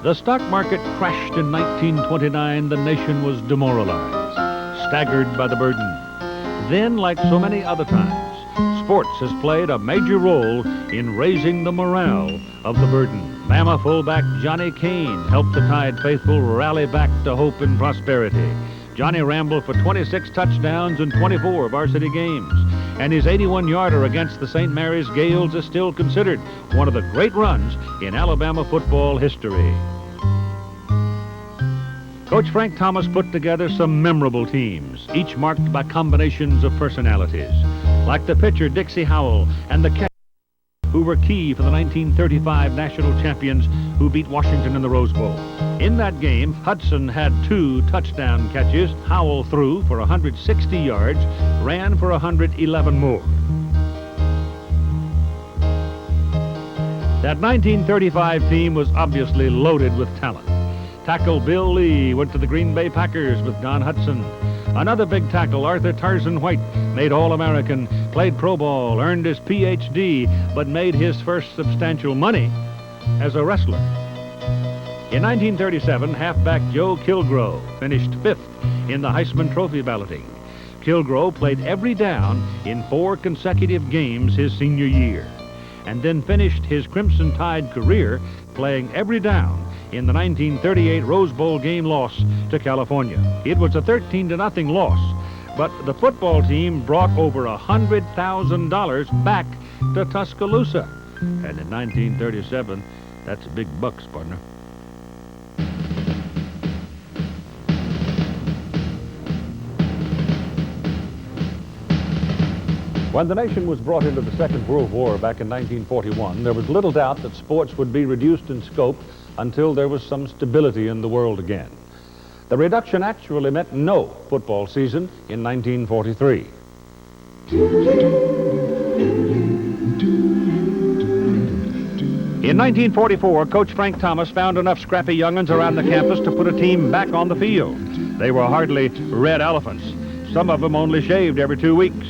The stock market crashed in 1929. The nation was demoralized, staggered by the burden. Then, like so many other times, sports has played a major role in raising the morale of the burden. Bama fullback Johnny Kane helped the Tide faithful rally back to hope and prosperity. Johnny rambled for 26 touchdowns in 24 varsity games, and his 81-yarder against the St. Mary's Gales is still considered one of the great runs in Alabama football history. Coach Frank Thomas put together some memorable teams, each marked by combinations of personalities, like the pitcher Dixie Howell and the catcher who were key for the 1935 national champions who beat Washington in the Rose Bowl. In that game, Hudson had 2 touchdown catches. Howell threw for 160 yards, ran for 111 more. That 1935 team was obviously loaded with talent. Tackle Bill Lee went to the Green Bay Packers with Don Hudson. Another big tackle, Arthur Tarzan White, made All-American, played pro ball, earned his Ph.D., but made his first substantial money as a wrestler. In 1937, halfback Joe Kilgrove finished 5th in the Heisman Trophy balloting. Kilgrove played every down in 4 consecutive games his senior year, and then finished his Crimson Tide career playing every down in the 1938 Rose Bowl game loss to California. It was a 13-0 loss, but the football team brought over $100,000 back to Tuscaloosa. And in 1937, that's big bucks, partner. When the nation was brought into the Second World War back in 1941, there was little doubt that sports would be reduced in scope until there was some stability in the world again. The reduction actually meant no football season in 1943. In 1944, Coach Frank Thomas found enough scrappy young'uns around the campus to put a team back on the field. They were hardly red elephants. Some of them only shaved every 2 weeks.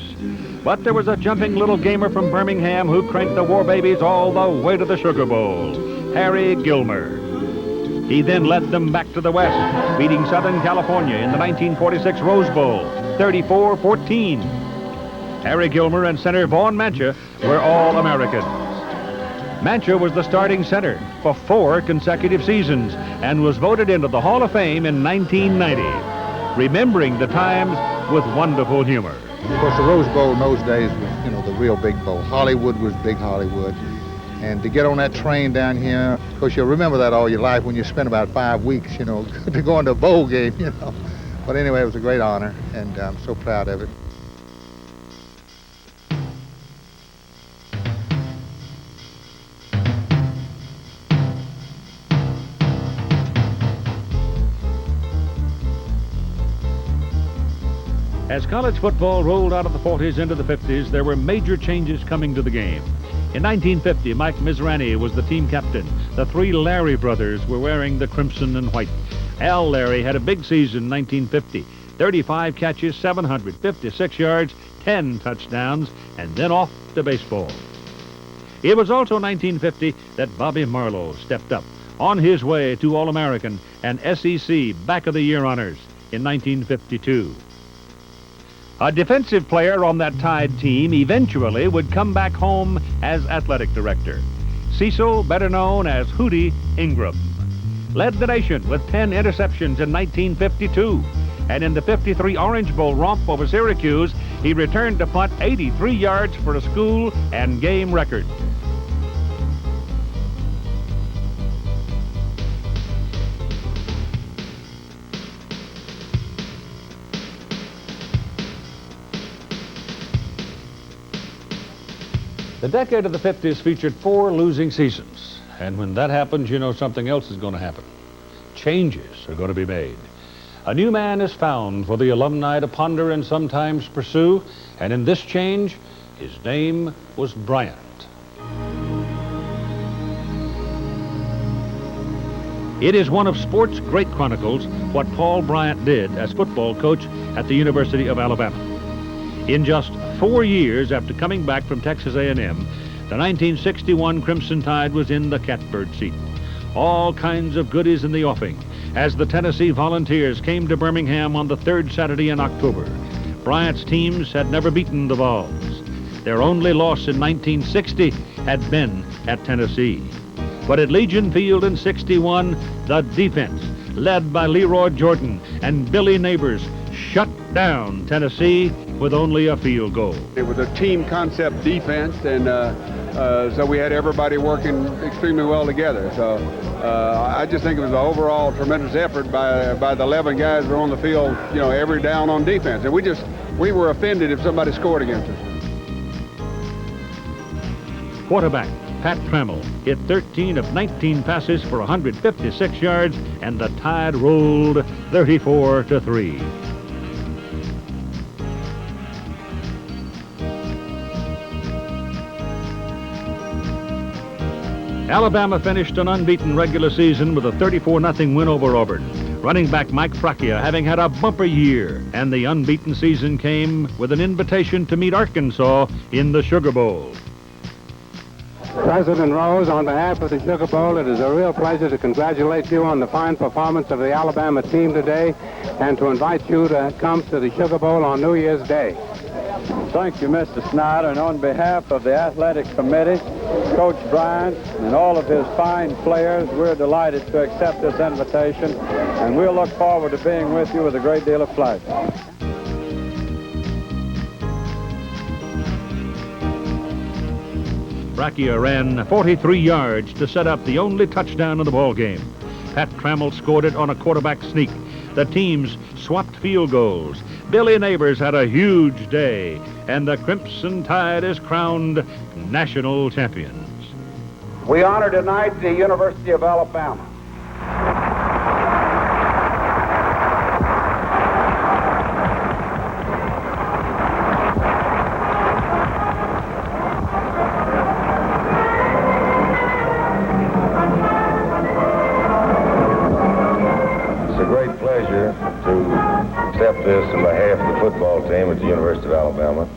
But there was a jumping little gamer from Birmingham who cranked the War Babies all the way to the Sugar Bowl, Harry Gilmer. He then led them back to the West, beating Southern California in the 1946 Rose Bowl, 34-14. Harry Gilmer and center Vaughn Mancha were All-Americans. Mancha was the starting center for 4 consecutive seasons and was voted into the Hall of Fame in 1990, remembering the times with wonderful humor. Of course, the Rose Bowl in those days was, the real big bowl. Hollywood was big Hollywood. And to get on that train down here, of course, you'll remember that all your life when you spent about 5 weeks, to go into a bowl game, But anyway, it was a great honor, and I'm so proud of it. As college football rolled out of the 40s into the 50s, there were major changes coming to the game. In 1950, Mike Mizrahi was the team captain. The 3 Larry brothers were wearing the crimson and white. Al Larry had a big season in 1950. 35 catches, 756 yards, 10 touchdowns, and then off to baseball. It was also 1950 that Bobby Marlowe stepped up on his way to All-American and SEC Back of the Year honors in 1952. A defensive player on that Tide team eventually would come back home as athletic director. Cecil, better known as Hootie Ingram, led the nation with 10 interceptions in 1952. And in the 53 Orange Bowl romp over Syracuse, he returned to punt 83 yards for a school and game record. The decade of the 50s featured 4 losing seasons. And when that happens, you know something else is going to happen. Changes are going to be made. A new man is found for the alumni to ponder and sometimes pursue. And in this change, his name was Bryant. It is one of sports' great chronicles what Paul Bryant did as football coach at the University of Alabama. In just 4 years after coming back from Texas A&M, the 1961 Crimson Tide was in the catbird seat. All kinds of goodies in the offing as the Tennessee Volunteers came to Birmingham on the 3rd Saturday in October. Bryant's teams had never beaten the Vols. Their only loss in 1960 had been at Tennessee. But at Legion Field in '61, the defense, led by Leroy Jordan and Billy Neighbors, shut down Tennessee with only a field goal. It was a team concept defense, and so we had everybody working extremely well together. So I just think it was an overall tremendous effort by the 11 guys who were on the field, you know, every down on defense. And we were offended if somebody scored against us. Quarterback Pat Trammell hit 13 of 19 passes for 156 yards, and the Tide rolled 34-3. Alabama finished an unbeaten regular season with a 34-0 win over Auburn. Running back Mike Fracchia having had a bumper year, and the unbeaten season came with an invitation to meet Arkansas in the Sugar Bowl. President Rose, on behalf of the Sugar Bowl, it is a real pleasure to congratulate you on the fine performance of the Alabama team today and to invite you to come to the Sugar Bowl on New Year's Day. Thank you, Mr. Snyder, and on behalf of the Athletic Committee, Coach Bryant, and all of his fine players, we're delighted to accept this invitation, and we'll look forward to being with you with a great deal of pleasure. Fracchia ran 43 yards to set up the only touchdown of the ball game. Pat Trammell scored it on a quarterback sneak. The teams swapped field goals. Billy Neighbors had a huge day, and the Crimson Tide is crowned national champions. We honor tonight the University of Alabama. Accept this on behalf of the football team at the University of Alabama,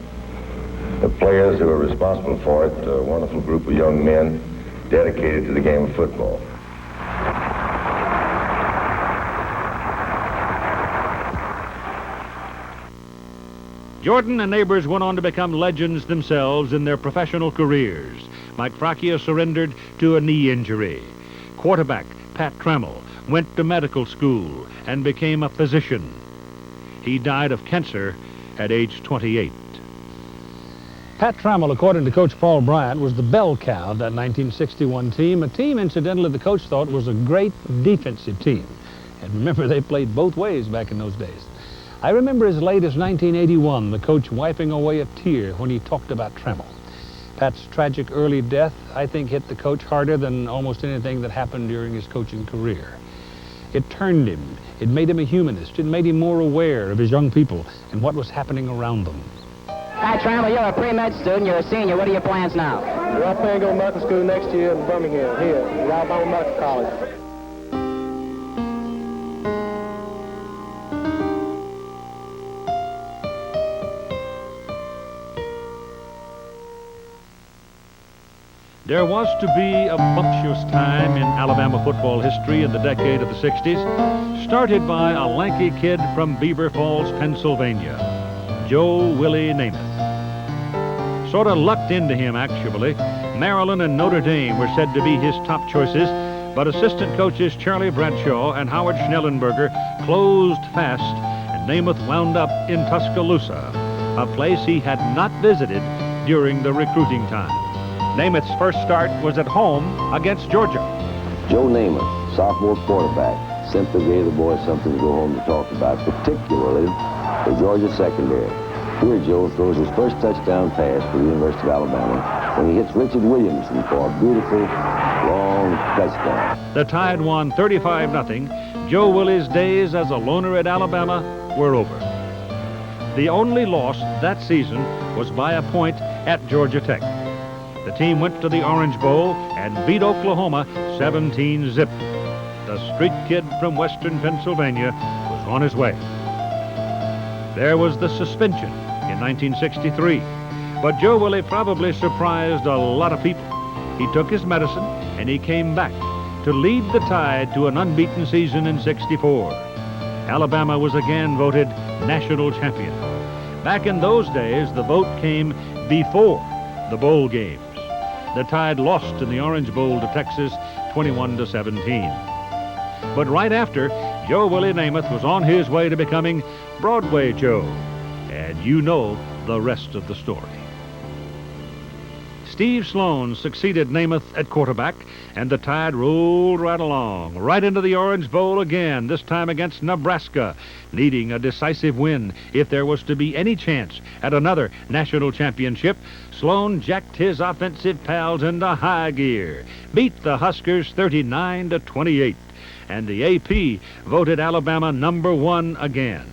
the players who are responsible for it, a wonderful group of young men dedicated to the game of football. Jordan and Neighbors went on to become legends themselves in their professional careers. Mike Fracchia surrendered to a knee injury. Quarterback Pat Trammell went to medical school and became a physician. He died of cancer at age 28. Pat Trammell, according to Coach Paul Bryant, was the bell cow of that 1961 team, a team, incidentally, the coach thought was a great defensive team. And remember, they played both ways back in those days. I remember as late as 1981, the coach wiping away a tear when he talked about Trammell. Pat's tragic early death, I think, hit the coach harder than almost anything that happened during his coaching career. It turned him. It made him a humanist. It made him more aware of his young people and what was happening around them. Pat Trammell, you're a pre-med student. You're a senior. What are your plans now? Well, I plan to go to medical school next year in Birmingham, here at Alabama Medical College. There was to be a bumptious time in Alabama football history in the decade of the 60s, started by a lanky kid from Beaver Falls, Pennsylvania, Joe Willie Namath. Sort of lucked into him, actually. Maryland and Notre Dame were said to be his top choices, but assistant coaches Charlie Bradshaw and Howard Schnellenberger closed fast, and Namath wound up in Tuscaloosa, a place he had not visited during the recruiting time. Namath's first start was at home against Georgia. Joe Namath, sophomore quarterback, simply gave the boys something to go home to talk about, particularly the Georgia secondary. Here Joe throws his first touchdown pass for the University of Alabama. when he hits Richard Williamson for a beautiful, long touchdown. The Tide won 35-0. Joe Willie's days as a loner at Alabama were over. The only loss that season was by a point at Georgia Tech. The team went to the Orange Bowl and beat Oklahoma 17-0. The street kid from western Pennsylvania was on his way. There was the suspension in 1963, but Joe Willie probably surprised a lot of people. He took his medicine and he came back to lead the Tide to an unbeaten season in '64. Alabama was again voted national champion. Back in those days, the vote came before the bowl games. The Tide lost in the Orange Bowl to Texas 21-17. But right after, Joe Willie Namath was on his way to becoming Broadway Joe. And you know the rest of the story. Steve Sloan succeeded Namath at quarterback, and the Tide rolled right along, right into the Orange Bowl again, this time against Nebraska, needing a decisive win if there was to be any chance at another national championship. Sloan jacked his offensive pals into high gear, beat the Huskers 39-28, and the AP voted Alabama #1 again.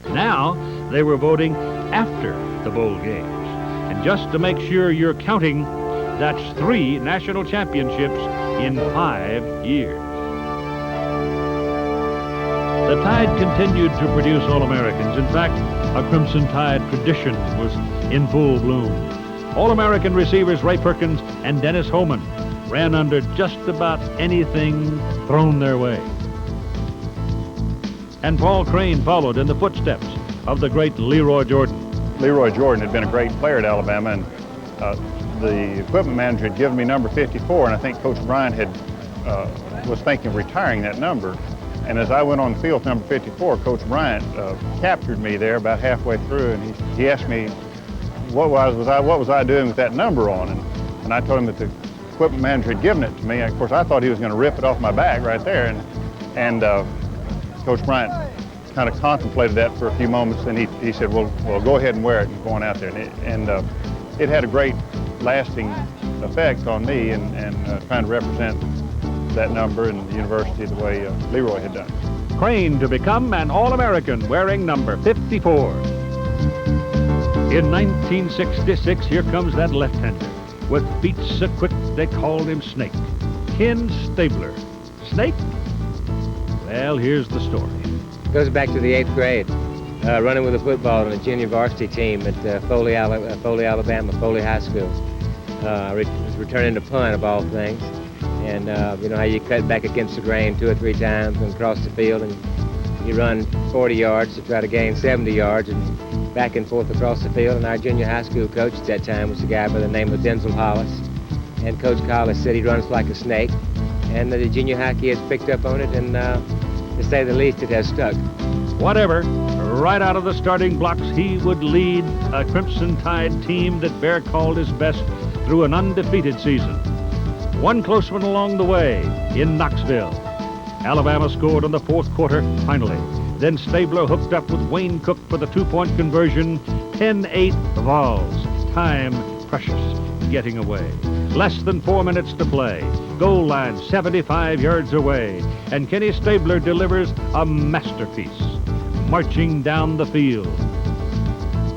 Now they were voting after the bowl games. And just to make sure you're counting, that's 3 national championships in 5 years. The Tide continued to produce All-Americans. In fact, a Crimson Tide tradition was in full bloom. All-American receivers Ray Perkins and Dennis Homan ran under just about anything thrown their way. And Paul Crane followed in the footsteps of the great Leroy Jordan. Leroy Jordan had been a great player at Alabama, and the equipment manager had given me number 54, and I think Coach Bryant was thinking of retiring that number. And as I went on the field with number 54, Coach Bryant captured me there about halfway through, and he asked me what was I doing with that number on, and I told him that the equipment manager had given it to me. And of course, I thought he was going to rip it off my back right there, and Coach Bryant kind of contemplated that for a few moments, and he said, well, go ahead and wear it and going out there. And it had a great lasting effect on me and trying to represent that number and the university the way Leroy had done. Crane to become an All-American wearing number 54. In 1966, here comes that left-hander. With feet so quick, they called him Snake. Ken Stabler. Snake? Well, here's the story. Goes back to the 8th grade, running with a football on a junior varsity team at Foley, Alabama, Foley High School. I was returning to punt of all things, and you know how you cut back against the grain 2 or 3 times and cross the field, and you run 40 yards to try to gain 70 yards and back and forth across the field. And our junior high school coach at that time was a guy by the name of Denzel Hollis, and Coach Hollis said he runs like a snake, and the junior high kids picked up on it, and to say the least, it has stuck. Whatever, right out of the starting blocks, he would lead a Crimson Tide team that Bear called his best through an undefeated season. One close one along the way in Knoxville. Alabama scored in the 4th quarter, finally. Then Stabler hooked up with Wayne Cook for the 2-point conversion. 10-8 Vols. Time precious, getting away. Less than 4 minutes to play. Goal line 75 yards away. And Kenny Stabler delivers a masterpiece, marching down the field.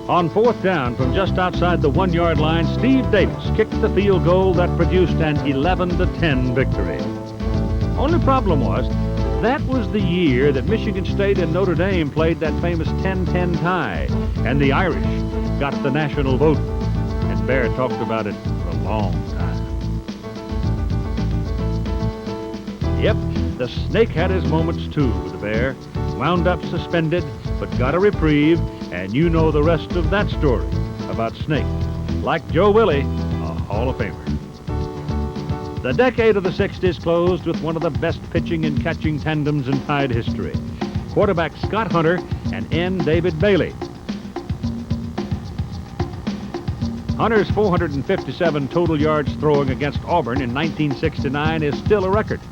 On 4th down from just outside the 1-yard line, Steve Davis kicked the field goal that produced an 11-10 victory. Only problem was, that was the year that Michigan State and Notre Dame played that famous 10-10 tie, and the Irish got the national vote. And Bear talked about it for a long time. Yep, the Snake had his moments too, the Bear. Wound up suspended, but got a reprieve, and you know the rest of that story about Snake. Like Joe Willie, a Hall of Famer. The decade of the 60s closed with one of the best pitching and catching tandems in Tide history. Quarterback Scott Hunter and N. David Bailey. Hunter's 457 total yards throwing against Auburn in 1969 is still a record.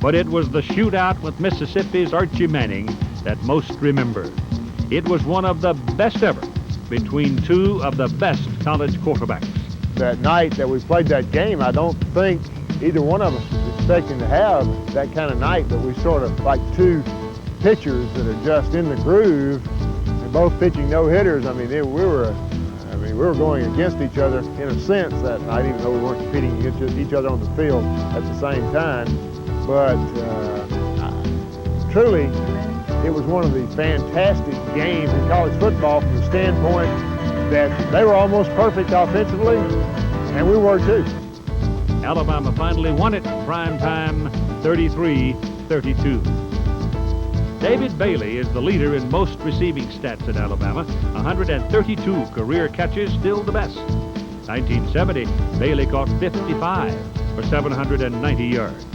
But it was the shootout with Mississippi's Archie Manning that most remember. It was one of the best ever between 2 of the best college quarterbacks. that night that we played that game, I don't think either one of us was expecting to have that kind of night, but we sort of like two pitchers that are just in the groove and both pitching no-hitters. I mean, we were going against each other in a sense that night, even though we weren't competing against each other on the field at the same time. But truly, it was one of the fantastic games in college football from the standpoint that they were almost perfect offensively, and we were too. Alabama finally won it prime time, 33-32. David Bailey is the leader in most receiving stats at Alabama, 132 career catches, still the best. 1970, Bailey caught 55 for 790 yards.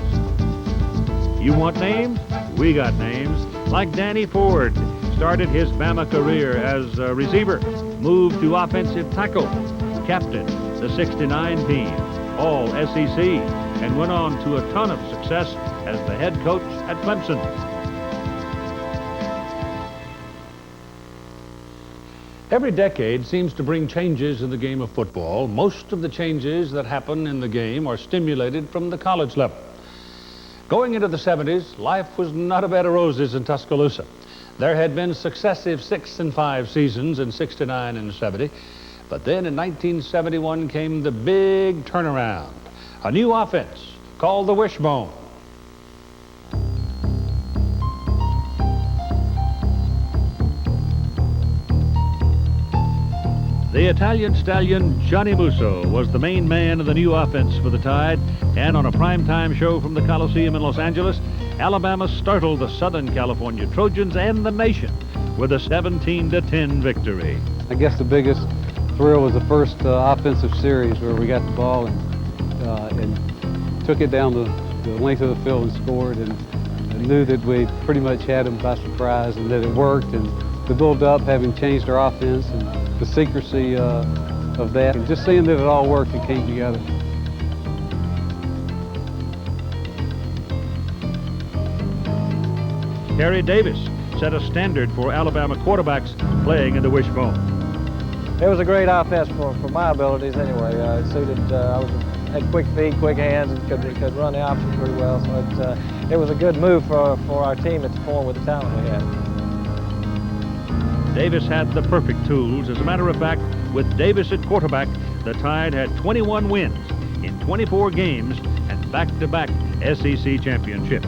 You want names? We got names. Like Danny Ford, started his Bama career as a receiver, moved to offensive tackle, captained the 69 team, all SEC, and went on to a ton of success as the head coach at Clemson. Every decade seems to bring changes in the game of football. Most of the changes that happen in the game are stimulated from the college level. Going into the 70s, life was not a bed of roses in Tuscaloosa. There had been successive 6 and 5 seasons in 69 and 70, but then in 1971 came the big turnaround, a new offense called the Wishbone. The Italian stallion Johnny Musso was the main man of the new offense for the Tide, and on a primetime show from the Coliseum in Los Angeles, Alabama startled the Southern California Trojans and the nation with a 17-10 victory. I guess the biggest thrill was the first offensive series where we got the ball and took it down the length of the field and scored, and I knew that we pretty much had them by surprise and that it worked, and the build-up, having changed our offense, and the secrecy of that, and just seeing that it all worked and came together. Terry Davis set a standard for Alabama quarterbacks playing in the Wishbone. It was a great offense for my abilities anyway. It suited, had quick feet, quick hands, and could run the option pretty well. So it was a good move for our team at the point with the talent we had. Davis had the perfect tools. As a matter of fact, with Davis at quarterback, the Tide had 21 wins in 24 games and back-to-back SEC championships.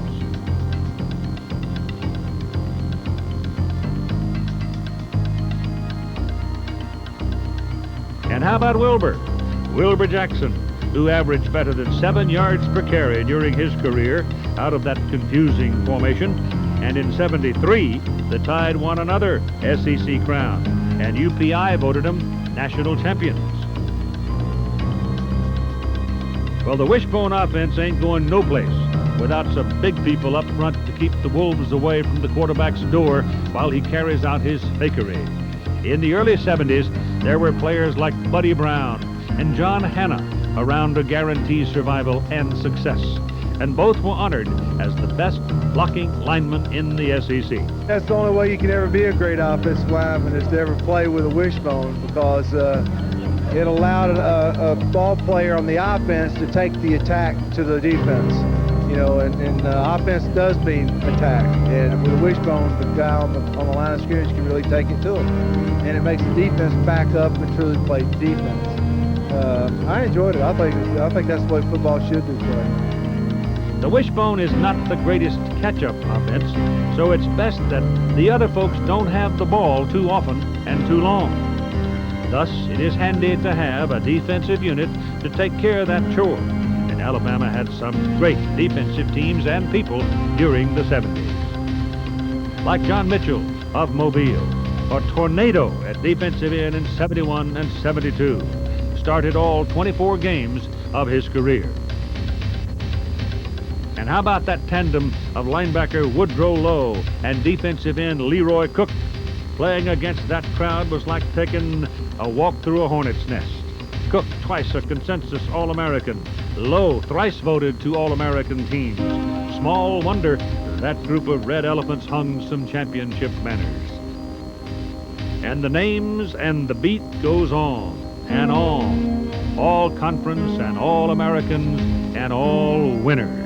And how about Wilbur? Wilbur Jackson, who averaged better than 7 yards per carry during his career out of that confusing formation. And in '73, the Tide won another SEC crown, and UPI voted them national champions. Well, the Wishbone offense ain't going no place without some big people up front to keep the Wolves away from the quarterback's door while he carries out his fakery. In the early 70s, there were players like Buddy Brown and John Hanna around to guarantee survival and success, and both were honored as the best blocking linemen in the SEC. That's the only way you can ever be a great offensive lineman, is to ever play with a wishbone, because it allowed a ball player on the offense to take the attack to the defense. You know, and offense does mean attack, and with a wishbone, the guy on the line of scrimmage can really take it to him, and it makes the defense back up and truly play defense. I enjoyed it. I think that's the way football should be played. The Wishbone is not the greatest catch-up offense, so it's best that the other folks don't have the ball too often and too long. Thus, it is handy to have a defensive unit to take care of that chore. And Alabama had some great defensive teams and people during the 70s. Like John Mitchell of Mobile, or Tornado at defensive end in '71 and '72. Started all 24 games of his career. And how about that tandem of linebacker Woodrow Lowe and defensive end Leroy Cook? Playing against that crowd was like taking a walk through a hornet's nest. Cook, twice a consensus All-American. Lowe, thrice voted to All-American teams. Small wonder that group of red elephants hung some championship banners. And the names and the beat goes on and on all conference and all Americans and all winners.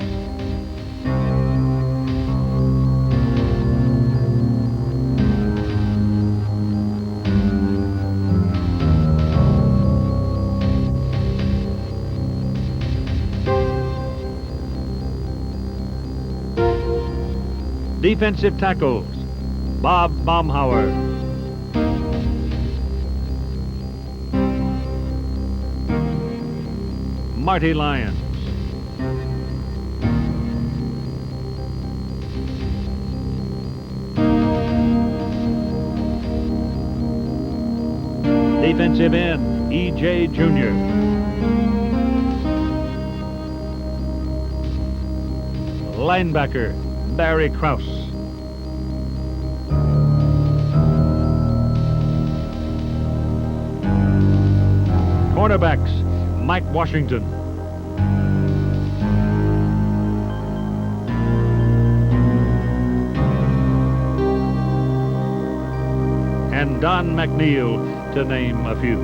Defensive tackles, Bob Baumhauer. Marty Lyons. Defensive end, E.J. Jr. Linebacker, Barry Krause. Cornerbacks, Mike Washington. And Don McNeil, to name a few.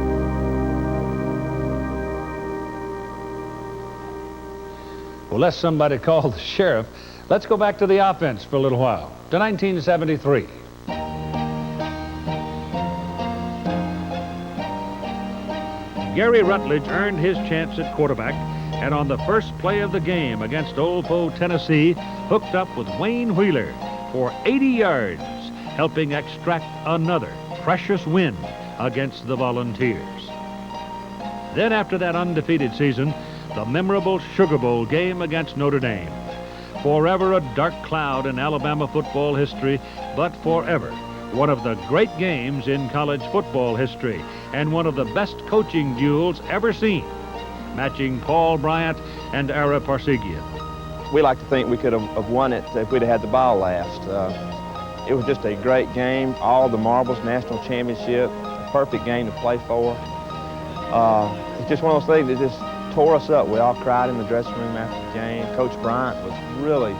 Well, lest somebody call the sheriff, let's go back to the offense for a little while, to 1973. Gary Rutledge earned his chance at quarterback, and on the first play of the game against Old Foe, Tennessee, hooked up with Wayne Wheeler for 80 yards, helping extract another precious win against the Volunteers. Then after that undefeated season, the memorable Sugar Bowl game against Notre Dame. Forever a dark cloud in Alabama football history, but forever one of the great games in college football history and one of the best coaching duels ever seen, matching Paul Bryant and Ara Parseghian. We like to think we could have won it if we'd have had the ball last. It was just a great game, all the marbles, national championship, a perfect game to play for. It's just one of those things that just tore us up. We all cried in the dressing room after the game. Coach Bryant was really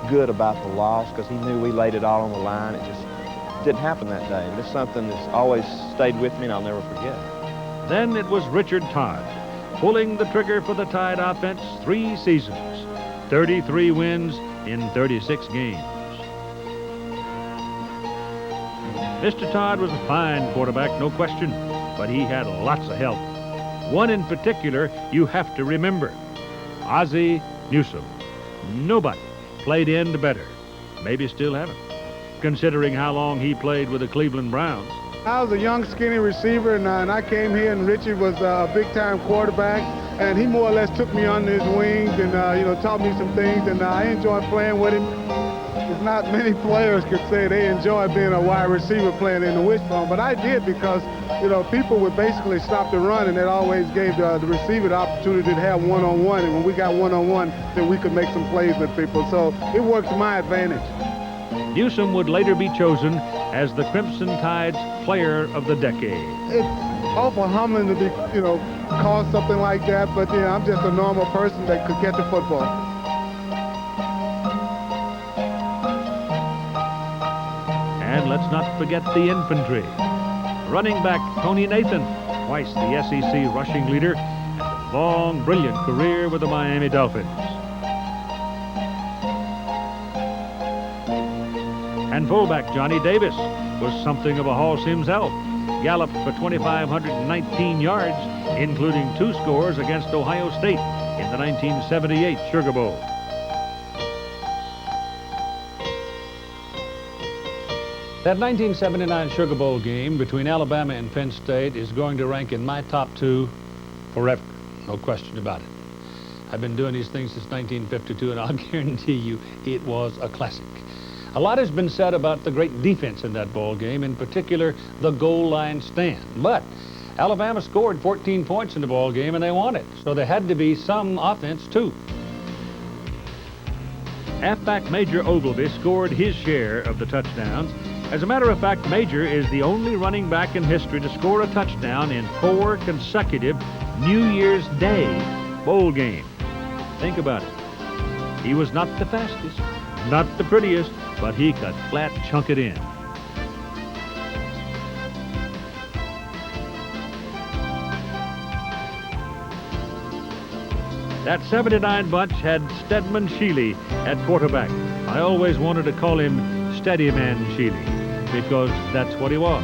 good about the loss because he knew we laid it all on the line. It just didn't happen that day. And it's something that's always stayed with me and I'll never forget. Then it was Richard Todd, pulling the trigger for the Tide offense 3 seasons, 33 wins in 36 games. Mr. Todd was a fine quarterback, no question, but he had lots of help. One in particular you have to remember, Ozzie Newsome. Nobody played end better, maybe still haven't, considering how long he played with the Cleveland Browns. I was a young, skinny receiver, and I came here, and Richard was a big-time quarterback, and he more or less took me under his wings and, taught me some things, and I enjoyed playing with him. There's not many players could say they enjoy being a wide receiver playing in the wishbone, but I did because, people would basically stop the run, and it always gave the receiver the opportunity to have one-on-one, and when we got one-on-one, then we could make some plays with people, so it worked to my advantage. Newsome would later be chosen as the Crimson Tide's Player of the Decade. It's awful humbling to be, called something like that, but I'm just a normal person that could catch a football. And let's not forget the infantry. Running back Tony Nathan, twice the SEC rushing leader, and a long, brilliant career with the Miami Dolphins. And fullback Johnny Davis was something of a horse himself. Galloped for 2,519 yards, including 2 scores against Ohio State in the 1978 Sugar Bowl. That 1979 Sugar Bowl game between Alabama and Penn State is going to rank in my top 2 forever. No question about it. I've been doing these things since 1952, and I'll guarantee you it was a classic. A lot has been said about the great defense in that ball game, in particular the goal line stand. But Alabama scored 14 points in the ball game, and they won it. So there had to be some offense, too. Halfback Major Ogilvy scored his share of the touchdowns. As a matter of fact, Major is the only running back in history to score a touchdown in 4 consecutive New Year's Day bowl games. Think about it. He was not the fastest, not the prettiest, but he could flat chunk it in. That 79 bunch had Stedman Shealy at quarterback. I always wanted to call him Steady Man Shealy because that's what he was.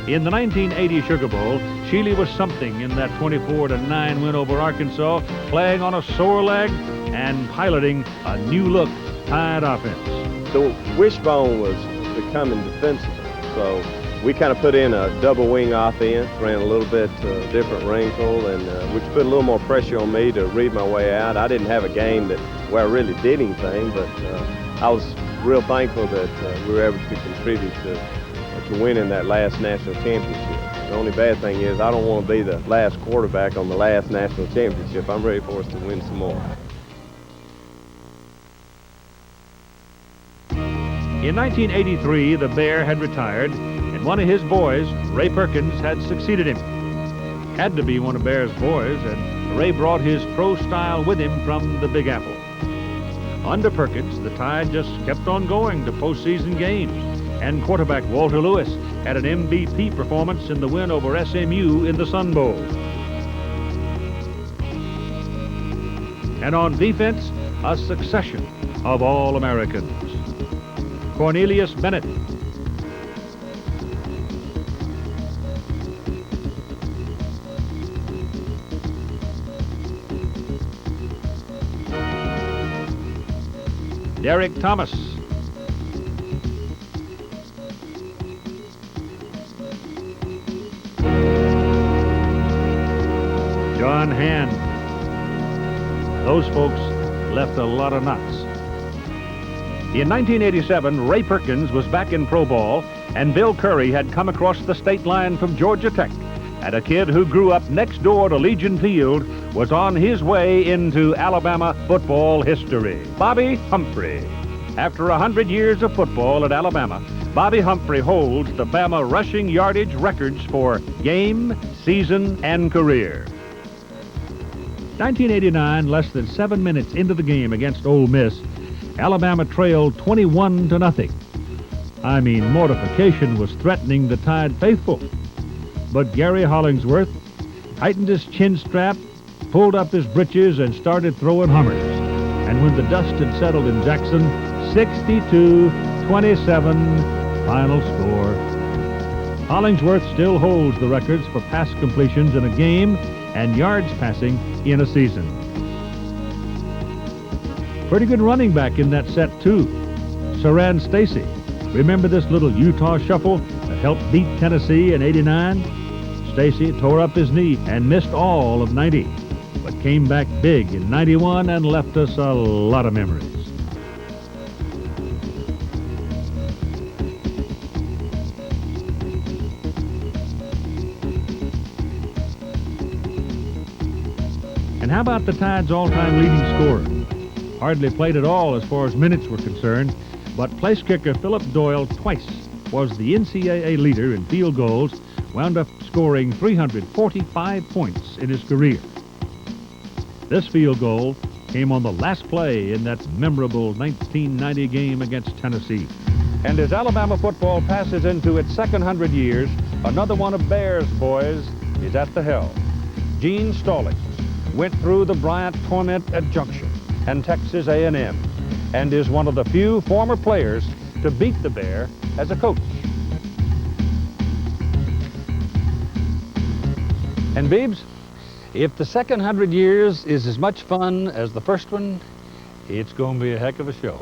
In the 1980 Sugar Bowl, Shealy was something in that 24-9 win over Arkansas, playing on a sore leg and piloting a new-look Tide offense. The wishbone was becoming defensive, so we kind of put in a double-wing offense, ran a little bit different wrinkle, and which put a little more pressure on me to read my way out. I didn't have a game where I really did anything, but I was real thankful that we were able to contribute to winning that last national championship. The only bad thing is I don't want to be the last quarterback on the last national championship. I'm ready for us to win some more. In 1983, the Bear had retired, and one of his boys, Ray Perkins, had succeeded him. Had to be one of Bear's boys, and Ray brought his pro style with him from the Big Apple. Under Perkins, the Tide just kept on going to postseason games, and quarterback Walter Lewis had an MVP performance in the win over SMU in the Sun Bowl. And on defense, a succession of All-Americans. Cornelius Bennett, Derek Thomas, John Hand. Those folks left a lot of knots. In 1987, Ray Perkins was back in pro ball, and Bill Curry had come across the state line from Georgia Tech, and a kid who grew up next door to Legion Field was on his way into Alabama football history. Bobby Humphrey. After 100 years of football at Alabama, Bobby Humphrey holds the Bama rushing yardage records for game, season, and career. 1989, less than 7 minutes into the game against Ole Miss, Alabama trailed 21-0. I mean, mortification was threatening the Tide faithful. But Gary Hollingsworth tightened his chin strap, pulled up his breeches, and started throwing hummers. And when the dust had settled in Jackson, 62-27 final score. Hollingsworth still holds the records for pass completions in a game and yards passing in a season. Pretty good running back in that set, too. Saran Stacy. Remember this little Utah shuffle that helped beat Tennessee in '89? Stacy tore up his knee and missed all of '90, but came back big in '91 and left us a lot of memories. And how about the Tide's all-time leading scorer? Hardly played at all as far as minutes were concerned, but place kicker Philip Doyle twice was the NCAA leader in field goals, wound up scoring 345 points in his career. This field goal came on the last play in that memorable 1990 game against Tennessee. And as Alabama football passes into its second 100 years, another one of Bear's boys is at the helm. Gene Stallings went through the Bryant torment at Junction and Texas A&M, and is one of the few former players to beat the Bear as a coach. And Beebs, if the second 100 years is as much fun as the first one, it's going to be a heck of a show.